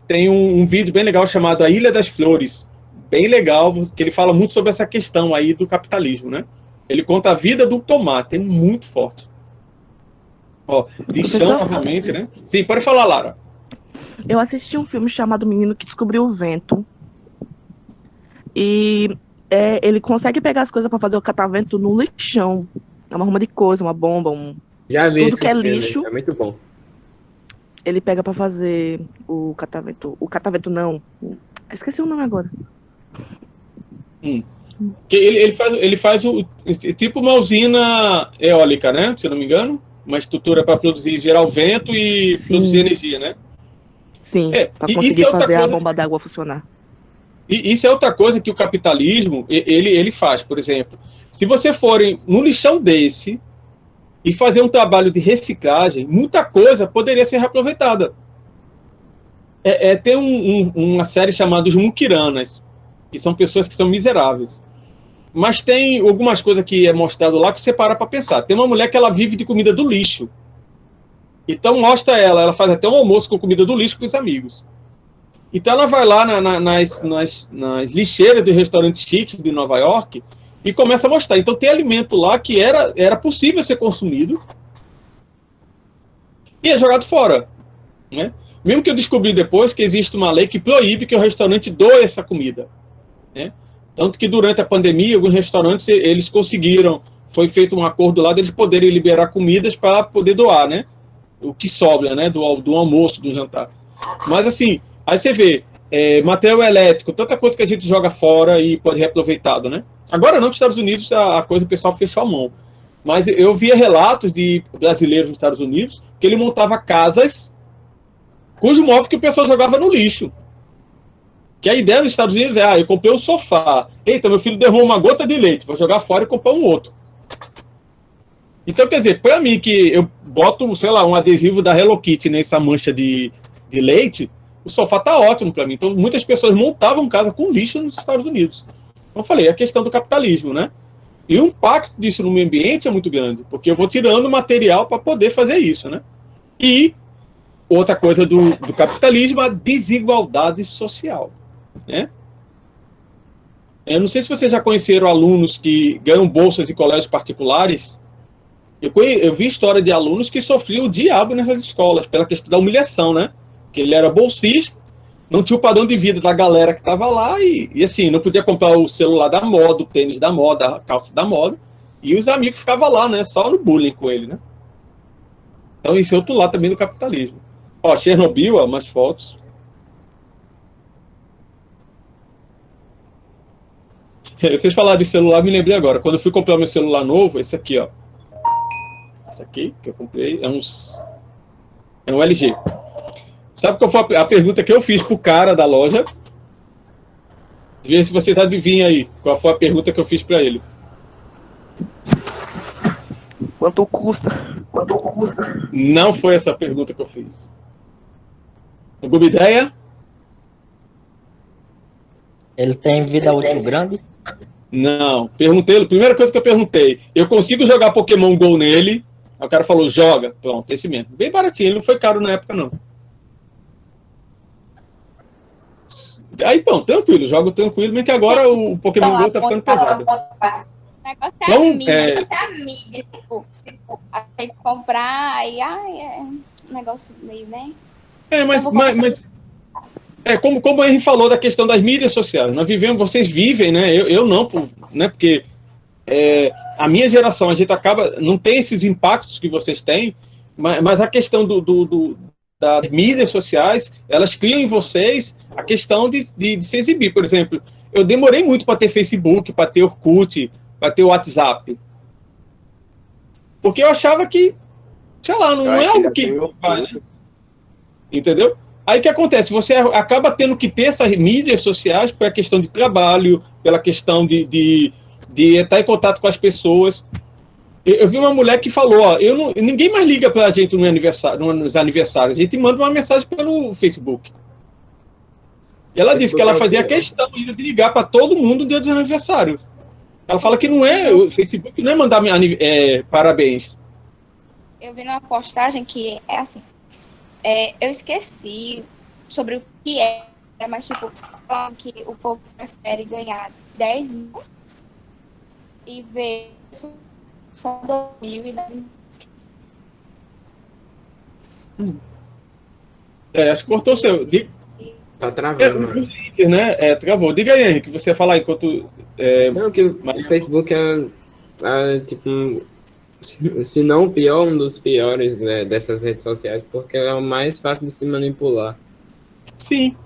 tem um vídeo bem legal chamado A Ilha das Flores. Bem legal, que ele fala muito sobre essa questão aí do capitalismo, né? Ele conta a vida do tomate, é muito forte. Lixão novamente, né? Sim, pode falar, Lara. Eu assisti um filme chamado Menino que Descobriu o Vento. E ele consegue pegar as coisas para fazer o catavento no lixão. É uma arruma de coisa, uma bomba, Já vi tudo esse que é filme, lixo. é muito bom. Ele pega para fazer o catavento. O catavento não. Esqueci o nome agora. Que ele faz tipo uma usina eólica, né? Se eu não me engano. Uma estrutura para produzir, gerar o vento e produzir energia, né? Sim, para conseguir fazer a bomba d'água funcionar. E isso é outra coisa que o capitalismo, ele faz, por exemplo. Se você for num lixão desse e fazer um trabalho de reciclagem, muita coisa poderia ser reaproveitada. Tem uma série chamada Os Muquiranas. que são pessoas que são miseráveis. Mas tem algumas coisas que é mostrado lá que você para para pensar. Tem uma mulher que ela vive de comida do lixo. Então mostra ela faz até um almoço com comida do lixo com os amigos. Então ela vai lá nas lixeiras do restaurante chique de Nova York e começa a mostrar. Então tem alimento lá que era possível ser consumido e é jogado fora, né? Mesmo que eu descobri depois que existe uma lei que proíbe que o restaurante doe essa comida, né? Tanto que durante a pandemia, alguns restaurantes, eles conseguiram, foi feito um acordo lá deles poderem liberar comidas para poder doar, né? O que sobra, né? Do almoço, do jantar. Mas assim, aí você vê, material elétrico, tanta coisa que a gente joga fora e pode ser reaproveitado, né? Agora não, que nos Estados Unidos a coisa, o pessoal fechou a mão. Mas eu via relatos de brasileiros nos Estados Unidos que ele montava casas cujo móvel que o pessoal jogava no lixo. Que a ideia nos Estados Unidos é, eu comprei um sofá. Eita, meu filho derramou uma gota de leite, vou jogar fora e comprar um outro. Então, quer dizer, para mim que eu boto, sei lá, um adesivo da Hello Kitty nessa mancha de leite, o sofá tá ótimo para mim. Então, muitas pessoas montavam casa com lixo nos Estados Unidos. Como eu falei, a questão do capitalismo, né? E o impacto disso no meio ambiente é muito grande, porque eu vou tirando material para poder fazer isso, né? E outra coisa do capitalismo, a desigualdade social, né? Eu não sei se vocês já conheceram alunos que ganham bolsas em colégios particulares. Eu vi história de alunos que sofriam o diabo nessas escolas, pela questão da humilhação, né? Que ele era bolsista, não tinha o padrão de vida da galera que estava lá e assim, não podia comprar o celular da moda, o tênis da moda, a calça da moda, e os amigos ficavam lá, né? Só no bullying com ele, né? Então, isso é outro lado também do capitalismo. Ó, Chernobyl, ó, mais fotos. Vocês falaram de celular, me lembrei agora. Quando eu fui comprar meu celular novo, esse aqui, ó. Esse aqui que eu comprei é um LG. Sabe qual foi a pergunta que eu fiz pro cara da loja? Vê se vocês adivinham aí qual foi a pergunta que eu fiz para ele. Quanto custa? Não foi essa a pergunta que eu fiz. Alguma ideia? Ele tem vida útil grande? Não. Perguntei, a primeira coisa que eu perguntei, eu consigo jogar Pokémon GO nele? Aí o cara falou, joga. Pronto, esse mesmo. Bem baratinho, ele não foi caro na época, não. Aí, então, tranquilo, jogo tranquilo, bem que agora o Pokémon GO tá ficando pesado. O negócio é a mídia, tipo, a gente comprar, aí, é um negócio meio, né? Como a gente falou da questão das mídias sociais, nós vivemos, vocês vivem, né? Eu não, né? Porque a minha geração, a gente acaba, não tem esses impactos que vocês têm, mas a questão das mídias sociais, elas criam em vocês a questão de se exibir. Por exemplo, eu demorei muito para ter Facebook, para ter Orkut, para ter WhatsApp. Porque eu achava que, sei lá, não é algo que vai, né? Entendeu? Aí o que acontece? Você acaba tendo que ter essas mídias sociais pela questão de trabalho, pela questão de estar em contato com as pessoas. Eu vi uma mulher que falou, ó, ninguém mais liga pra gente nos aniversários, a gente manda uma mensagem pelo Facebook. E ela disse que ela fazia questão de ligar para todo mundo no dia dos aniversários. Ela fala que o Facebook não é mandar parabéns. Eu vi numa postagem que é assim, eu esqueci sobre o que era, mas tipo, falando que o povo prefere ganhar 10 mil e ver só 2 mil. Acho que cortou o seu. Tá travando. Né? Travou. Diga aí, Henrique, que você ia falar enquanto. Não, que o Facebook é tipo, se não o pior, um dos piores, né, dessas redes sociais, porque é o mais fácil de se manipular. Sim.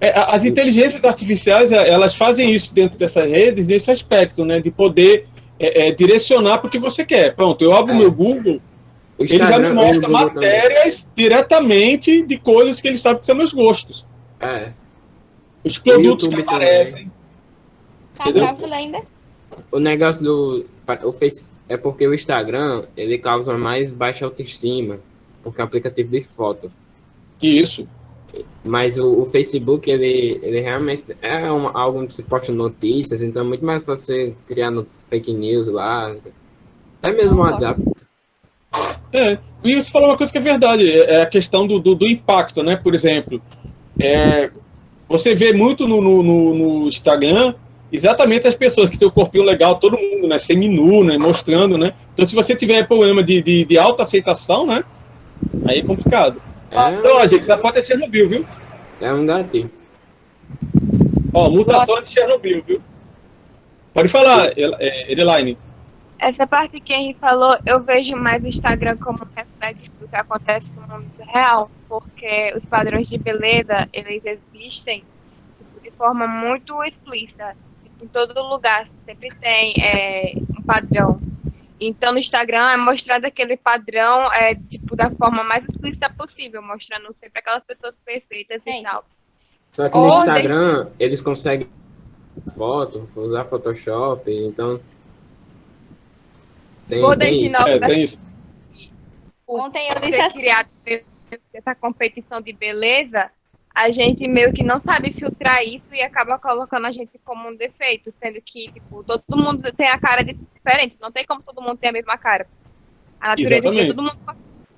As inteligências artificiais, elas fazem isso dentro dessas redes, nesse aspecto, né, de poder direcionar para o que você quer. Pronto, eu abro o meu Google, ele já me mostra matérias diretamente de coisas que ele sabe que são meus gostos. Os produtos que aparecem. Tá gravando ainda? O negócio o Face é porque o Instagram, ele causa mais baixa autoestima, porque é um aplicativo de foto. Isso. Mas o Facebook, ele realmente é algo onde você posta notícias, então é muito mais fácil você criar fake news lá. Até mesmo o WhatsApp. E você falou uma coisa que é verdade, é a questão do impacto, né? Por exemplo, você vê muito no Instagram exatamente as pessoas que têm o corpinho legal, todo mundo, né? Seminu, né? Mostrando, né? Então, se você tiver problema de autoaceitação, né? Aí é complicado. Então, ó, gente, essa foto é de Chernobyl, viu? É um gatinho. Ó, mutação de Chernobyl, viu? Pode falar, Elaine. Essa parte que a gente falou, eu vejo mais o Instagram como um reflexo do que acontece no mundo real, porque os padrões de beleza, eles existem de forma muito explícita. Em todo lugar sempre tem um padrão. Então, no Instagram é mostrado aquele padrão da forma mais explícita possível, mostrando sempre aquelas pessoas perfeitas e tal. Só que no Instagram, eles conseguem foto, usar Photoshop, então... Tem isso. Ontem eu disse assim, essa competição de beleza, a gente meio que não sabe filtrar isso e acaba colocando a gente como um defeito, sendo que tipo, todo mundo tem a cara diferente, não tem como todo mundo ter a mesma cara. A natureza é todo mundo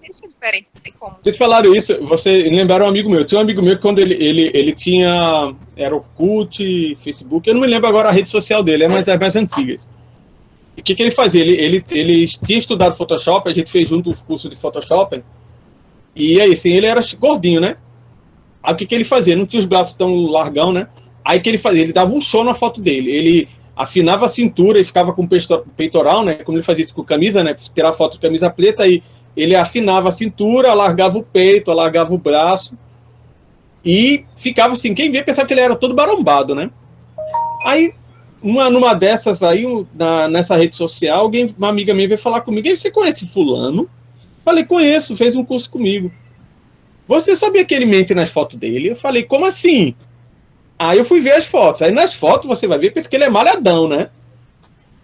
é diferente, não tem como. Vocês falaram isso, você lembraram um amigo meu. Tinha um amigo meu que quando ele tinha, era Orkut, Facebook, eu não me lembro agora a rede social dele, é mais antigas. E o que ele fazia? Ele tinha estudado Photoshop, a gente fez junto o curso de Photoshop, e aí, assim, ele era gordinho, né? Aí o que ele fazia? Não tinha os braços tão largão, né? Aí o que ele fazia? Ele dava um show na foto dele. Ele afinava a cintura e ficava com peitoral, né? Como ele fazia isso com camisa, né? Tirar foto de camisa preta, aí ele afinava a cintura, alargava o peito, alargava o braço, e ficava assim, quem vê pensava que ele era todo marombado, né? Aí, numa dessas aí, nessa rede social, uma amiga minha veio falar comigo, e você conhece fulano? Falei, conheço, fez um curso comigo. Você sabia que ele mente nas fotos dele? Eu falei, como assim? Aí eu fui ver as fotos. Aí nas fotos você vai ver, pensa que ele é malhadão, né?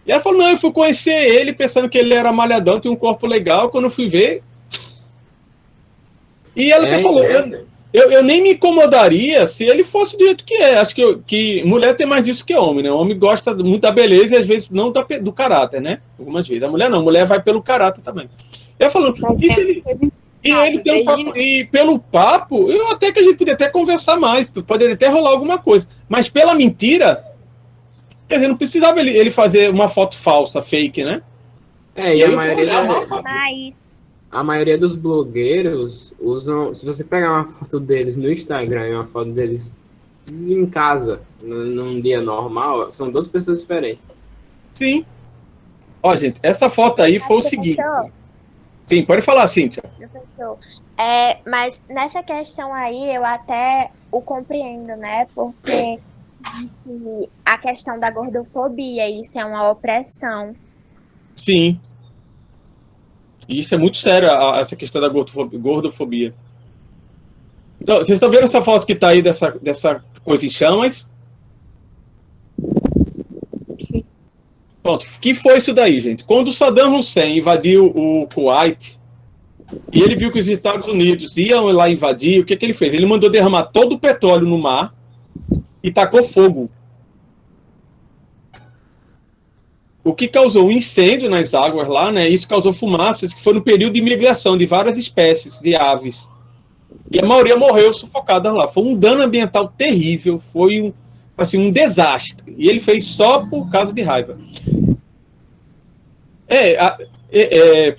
E ela falou, não, eu fui conhecer ele pensando que ele era malhadão, tinha um corpo legal, quando eu fui ver... E ela até falou, eu nem me incomodaria se ele fosse do jeito que é. Acho que mulher tem mais disso que homem, né? O homem gosta muito da beleza e às vezes não do caráter, né? Algumas vezes. A mulher não, a mulher vai pelo caráter também. Ela falou, e ele tem um papo, e pelo papo, eu até que a gente poderia até conversar mais, poderia até rolar alguma coisa. Mas pela mentira, quer dizer, não precisava ele fazer uma foto falsa, fake, né? E a maioria dos blogueiros usam, se você pegar uma foto deles no Instagram e uma foto deles em casa, num dia normal, são duas pessoas diferentes. Sim. Ó, gente, essa foto aí foi o seguinte. Sim, pode falar, Cíntia. Professor, mas nessa questão aí eu até o compreendo, né? Porque a questão da gordofobia, isso é uma opressão. Sim. E isso é muito sério, essa questão da gordofobia. Então, vocês estão vendo essa foto que está aí dessa coisa em chamas? Sim. Pronto, o que foi isso daí, gente? Quando o Saddam Hussein invadiu o Kuwait, e ele viu que os Estados Unidos iam lá invadir, o que ele fez? Ele mandou derramar todo o petróleo no mar e tacou fogo. O que causou um incêndio nas águas lá, né? Isso causou fumaças, que foi no período de migração de várias espécies de aves. E a maioria morreu sufocada lá. Foi um dano ambiental terrível, foi um desastre. E ele fez só por causa de raiva.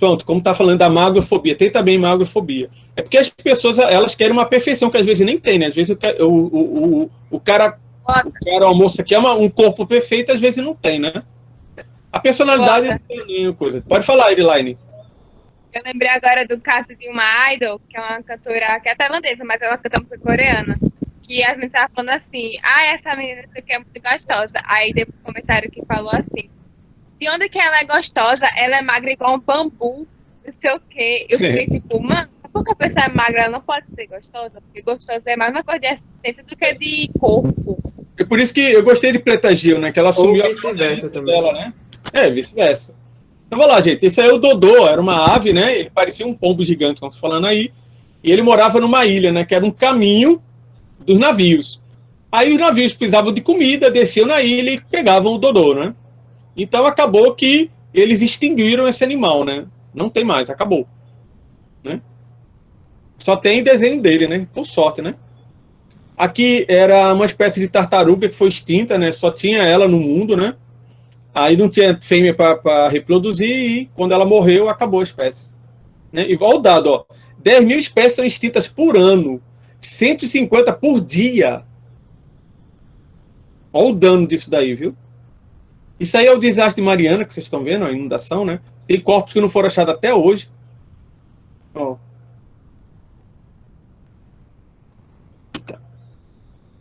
Pronto, como está falando da magrofobia, tem também magrofobia. É porque as pessoas, elas querem uma perfeição que às vezes nem tem, né? Às vezes o cara, a moça quer um corpo perfeito, às vezes não tem, né? A personalidade não tem nenhuma coisa. Pode falar, Elaine. Eu lembrei agora do caso de uma idol, que é uma cantora que é tailandesa, mas ela canta música coreana. Que as meninas estavam falando assim, essa menina aqui é muito gostosa. Aí depois um comentário que falou assim, de onde que ela é gostosa? Ela é magra igual um bambu, não sei o quê. Eu fiquei tipo, mano, porque a pessoa é magra, ela não pode ser gostosa? Porque gostosa é mais uma coisa de assistência do que de corpo. É por isso que eu gostei de Preta Gil, né? Que ela assumiu vice-versa também. Dela, né? Vice-versa. Então, vamos lá, gente. Esse aí é o Dodô, era uma ave, né? Ele parecia um pombo gigante, como você falando aí. e ele morava numa ilha, né, que era um caminho dos navios. Aí os navios precisavam de comida, desciam na ilha e pegavam o Dodô, né? Então acabou que eles extinguiram esse animal, né? Não tem mais, acabou. Né? Só tem desenho dele, né? Por sorte, né? Aqui era uma espécie de tartaruga que foi extinta, né? Só tinha ela no mundo, né? Aí não tinha fêmea para reproduzir e quando ela morreu, acabou a espécie. Né? E olha o dado, ó. 10 mil espécies são extintas por ano. 150 por dia. Olha o dano disso daí, viu? Isso aí é o desastre de Mariana, que vocês estão vendo, a inundação, né? Tem corpos que não foram achados até hoje. Ó.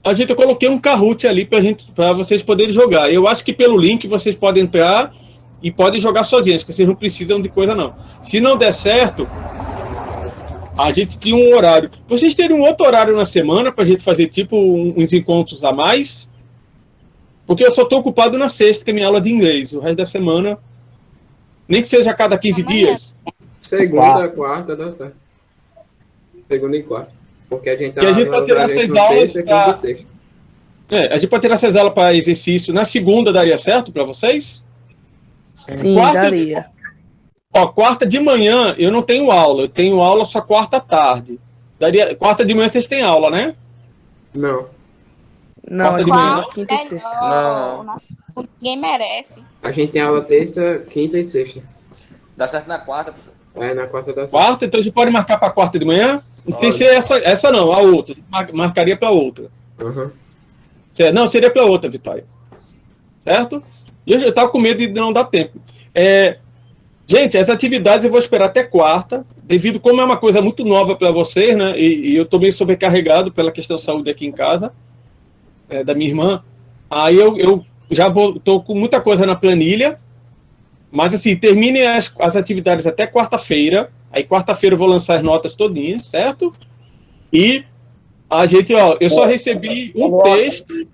Eu coloquei um Kahoot ali para vocês poderem jogar. Eu acho que pelo link vocês podem entrar e podem jogar sozinhos, que vocês não precisam de coisa não. Se não der certo, a gente tinha um horário. Vocês teriam um outro horário na semana para a gente fazer tipo uns encontros a mais? Porque eu só estou ocupado na sexta, que é minha aula de inglês. O resto da semana, nem que seja a cada 15 dias. Segunda, quarta, dá certo. Segunda e quarta. Porque a gente tá. E a gente pode tirar essas aulas para. A gente pode tirar essas aulas para exercício. Na segunda daria certo para vocês? Sim, quarta, daria. Ó, quarta de manhã eu não tenho aula. Eu tenho aula só quarta à tarde. Quarta de manhã vocês têm aula, né? Não. Não, quarta de manhã, não? quinta e sexta. Não. Ninguém merece. A gente tem aula terça, quinta e sexta. Dá certo na quarta, professor. É, na quarta dá certo. Quarta, então a gente pode marcar para quarta de manhã? Não sei se é essa não, a outra. Marcaria para outra. Uhum. Não, seria para outra, Vitória. Certo? E eu já estava com medo de não dar tempo. Gente, as atividades eu vou esperar até quarta, devido como é uma coisa muito nova para vocês, né? E eu estou meio sobrecarregado pela questão de saúde aqui em casa, da minha irmã. Aí eu já estou com muita coisa na planilha, mas assim, terminem as atividades até quarta-feira. Aí quarta-feira eu vou lançar as notas todinhas, certo? E a gente, ó, eu só recebi um texto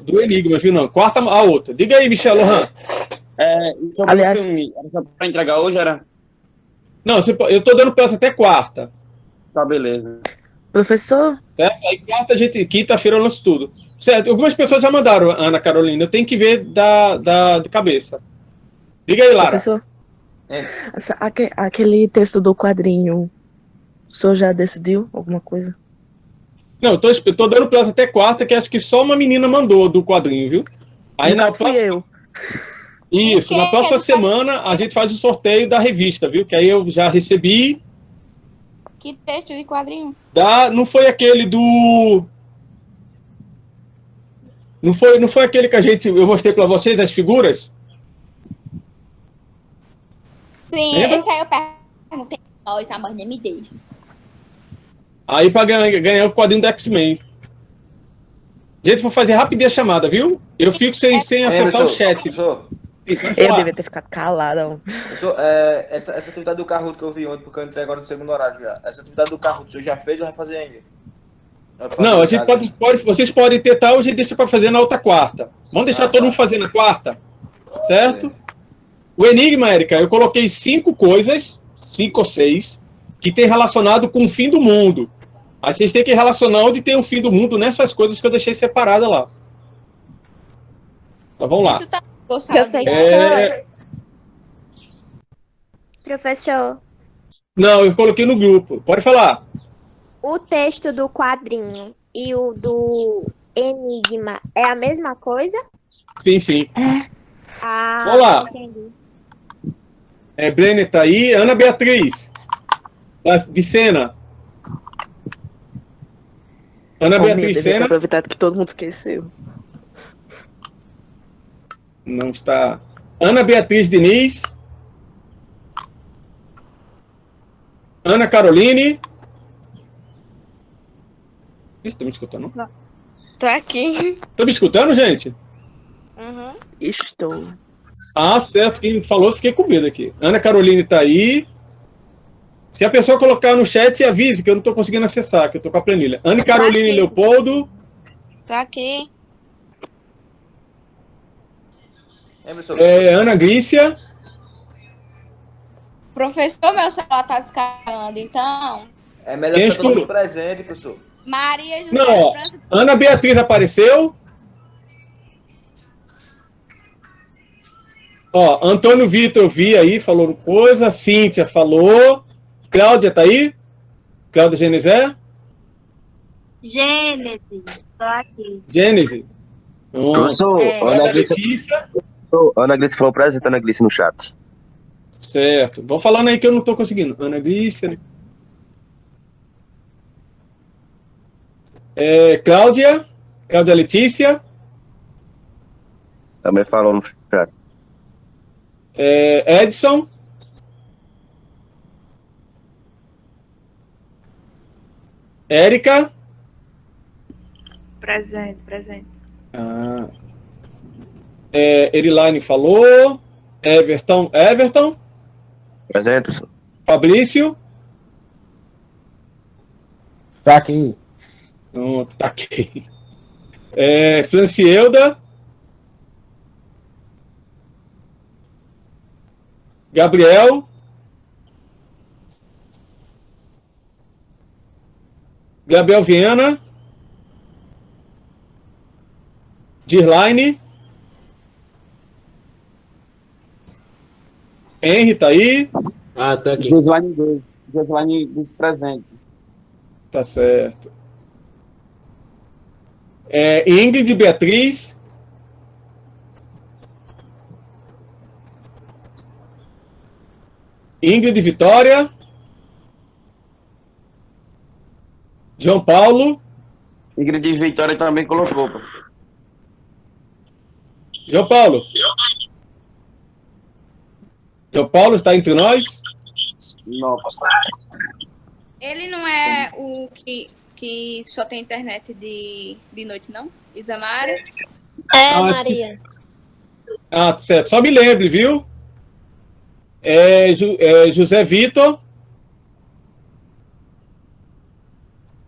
do Enigma, viu? Não, quarta a outra. Diga aí, Michel Lohan. Sobre o filme, era só para entregar hoje, era? Não, eu tô dando peça até quarta. Tá, beleza. Professor? Certo? Aí quinta-feira eu lanço tudo. Certo, algumas pessoas já mandaram, Ana Carolina, eu tenho que ver de cabeça. Diga aí, Lara. Professor? Aquele texto do quadrinho, o senhor já decidiu alguma coisa? Não, eu tô dando prazo até quarta, que acho que só uma menina mandou do quadrinho, viu? Aí na próxima... eu. Isso, na próxima semana a gente faz o sorteio da revista, viu? Que aí eu já recebi. Que texto de quadrinho? Não foi aquele do... Não foi aquele que eu mostrei para vocês, as figuras? Sim, lembra? esse aí eu perguntei a nós, mas nem me deixa. Aí para ganhar o quadrinho do X-Men. Gente, vou fazer rapidinho a chamada, viu? Eu fico sem acessar o chat. Eu devia ter ficado calada. Essa atividade do Kahoot que eu vi ontem, porque eu entrei agora no segundo horário já. Essa atividade do Kahoot, o senhor já fez ou vai fazer ainda? Não, a gente vocês podem tentar, hoje deixa para fazer na outra quarta. Vamos deixar todo mundo fazer na quarta? Certo? O Enigma, Érica, eu coloquei 5 coisas, 5 ou 6, que tem relacionado com o fim do mundo. Aí vocês têm que relacionar onde tem o fim do mundo nessas coisas que eu deixei separada lá. Então vamos lá. Eu sei que Professor, Não, eu coloquei no grupo. Pode falar. o texto do quadrinho e o do Enigma é a mesma coisa? Sim, sim. Ah, Vamos lá. entendi. Brenner tá aí. Ana Beatriz. De Sena. Ana Beatriz Sena. Aproveitar que todo mundo esqueceu. Não está. Ana Beatriz Diniz. Ana Caroline. Estão me escutando? Não. Tô aqui. Estão me escutando, gente? Uhum. Estou. Ah, certo. Quem falou, fiquei com medo aqui. Ana Caroline tá aí. Se a pessoa colocar no chat, avise que eu não estou conseguindo acessar, que eu estou com a planilha. Ana Caroline Leopoldo. Tô aqui. Ana Glícia. Professor, meu celular tá descarregando, então. É melhor Quem ficar todo mundo escolheu? presente, professor. Maria José Não, ó, França. Ana Beatriz apareceu. Ó, Antônio Vitor, eu vi aí, falou coisa. Cíntia falou. Cláudia, tá aí? Cláudia Genizé? Gênesis, tô aqui. Gênesis? Professor, Letícia? Ana Glice falou presente, Ana Glice no chat. Certo. Vou falando aí que eu não tô conseguindo. Ana Glice. Cláudia? Cláudia Letícia? Também falou no chat. Edson? Érica? Presente. Eriline falou. Everton? Presente, professor. Fabrício? Tá aqui. Pronto, tá aqui. Francielda? Gabriel? Gabriel Viana? Dirline? Henry, tá aí? Ah, tô aqui. Joslaine disse presente. Tá certo. Ingrid Beatriz? Ingrid Vitória? João Paulo? Ingrid Vitória também colocou. Pô. João Paulo? João Paulo está entre nós? Não, Ele não é o que só tem internet de noite, não? Isamara? Acho Maria. Certo. Só me lembre, viu? José Vitor?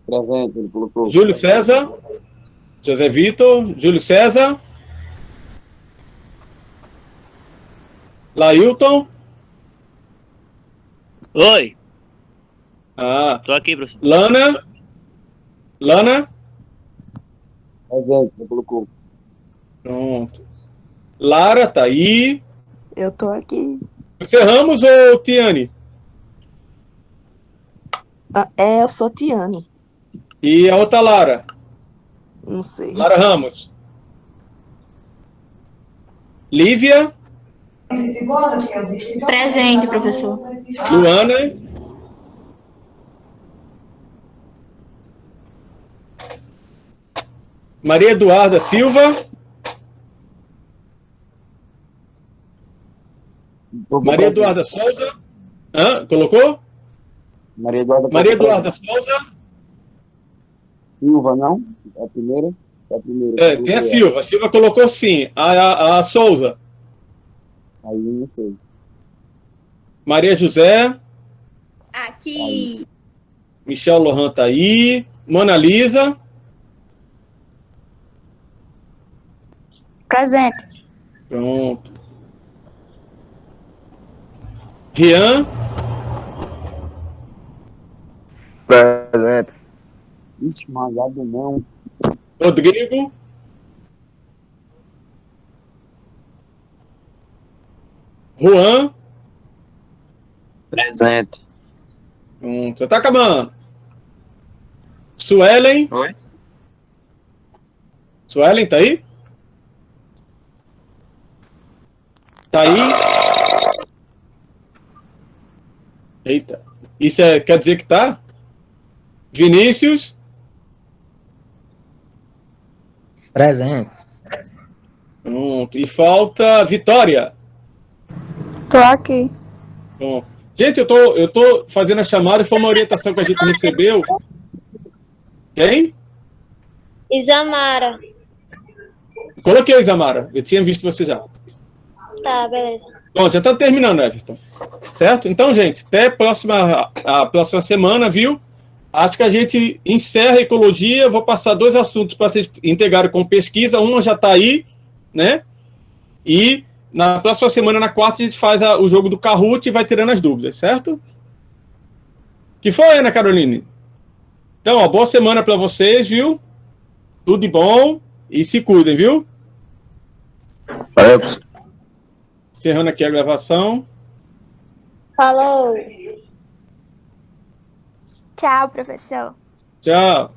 Presente, ele colocou. Júlio César? José Vitor? Júlio César? Lailton? Oi. Tô aqui, professor. Lana? Presente, ele colocou. Pronto. Lara, tá aí. Eu tô aqui. Você Ramos ou Tiane? Eu sou Tiane. E a outra Lara? Não sei. Lara Ramos. Lívia? Presente, professor. Luana? Maria Eduarda Silva? Maria Eduarda Souza? Colocou? Maria Eduarda. Maria Eduarda Souza? Silva, não? É a primeira? Tem a Silva. A Silva colocou sim. A Souza? Aí não sei. Maria José? Aqui. Michel Lohan tá aí. Mona Lisa? Presente. Pronto. Rian? Presente. Ixi, malhado não. Rodrigo? Juan? Presente. Você tá acabando. Suelen? Oi? Suelen, tá aí? Tá aí? Eita. Isso quer dizer que tá? Vinícius? Presente. Pronto. E falta Vitória. Tô aqui. Bom. Gente, eu tô fazendo a chamada, foi uma orientação que a gente recebeu. Quem? Isamara. Coloquei, Isamara. Eu tinha visto você já. Tá, beleza. Bom, já tá terminando, Everton. Certo? Então, gente, até a próxima semana, viu? Acho que a gente encerra a ecologia. Vou passar 2 assuntos para vocês integrarem com pesquisa. Uma já está aí, né? E Na próxima semana, na quarta, a gente faz o jogo do Kahoot e vai tirando as dúvidas, certo? Que foi, Ana Caroline? Então, ó, boa semana para vocês, viu? Tudo de bom e se cuidem, viu? Valeu. Encerrando aqui a gravação. Falou. Tchau, professor. Tchau.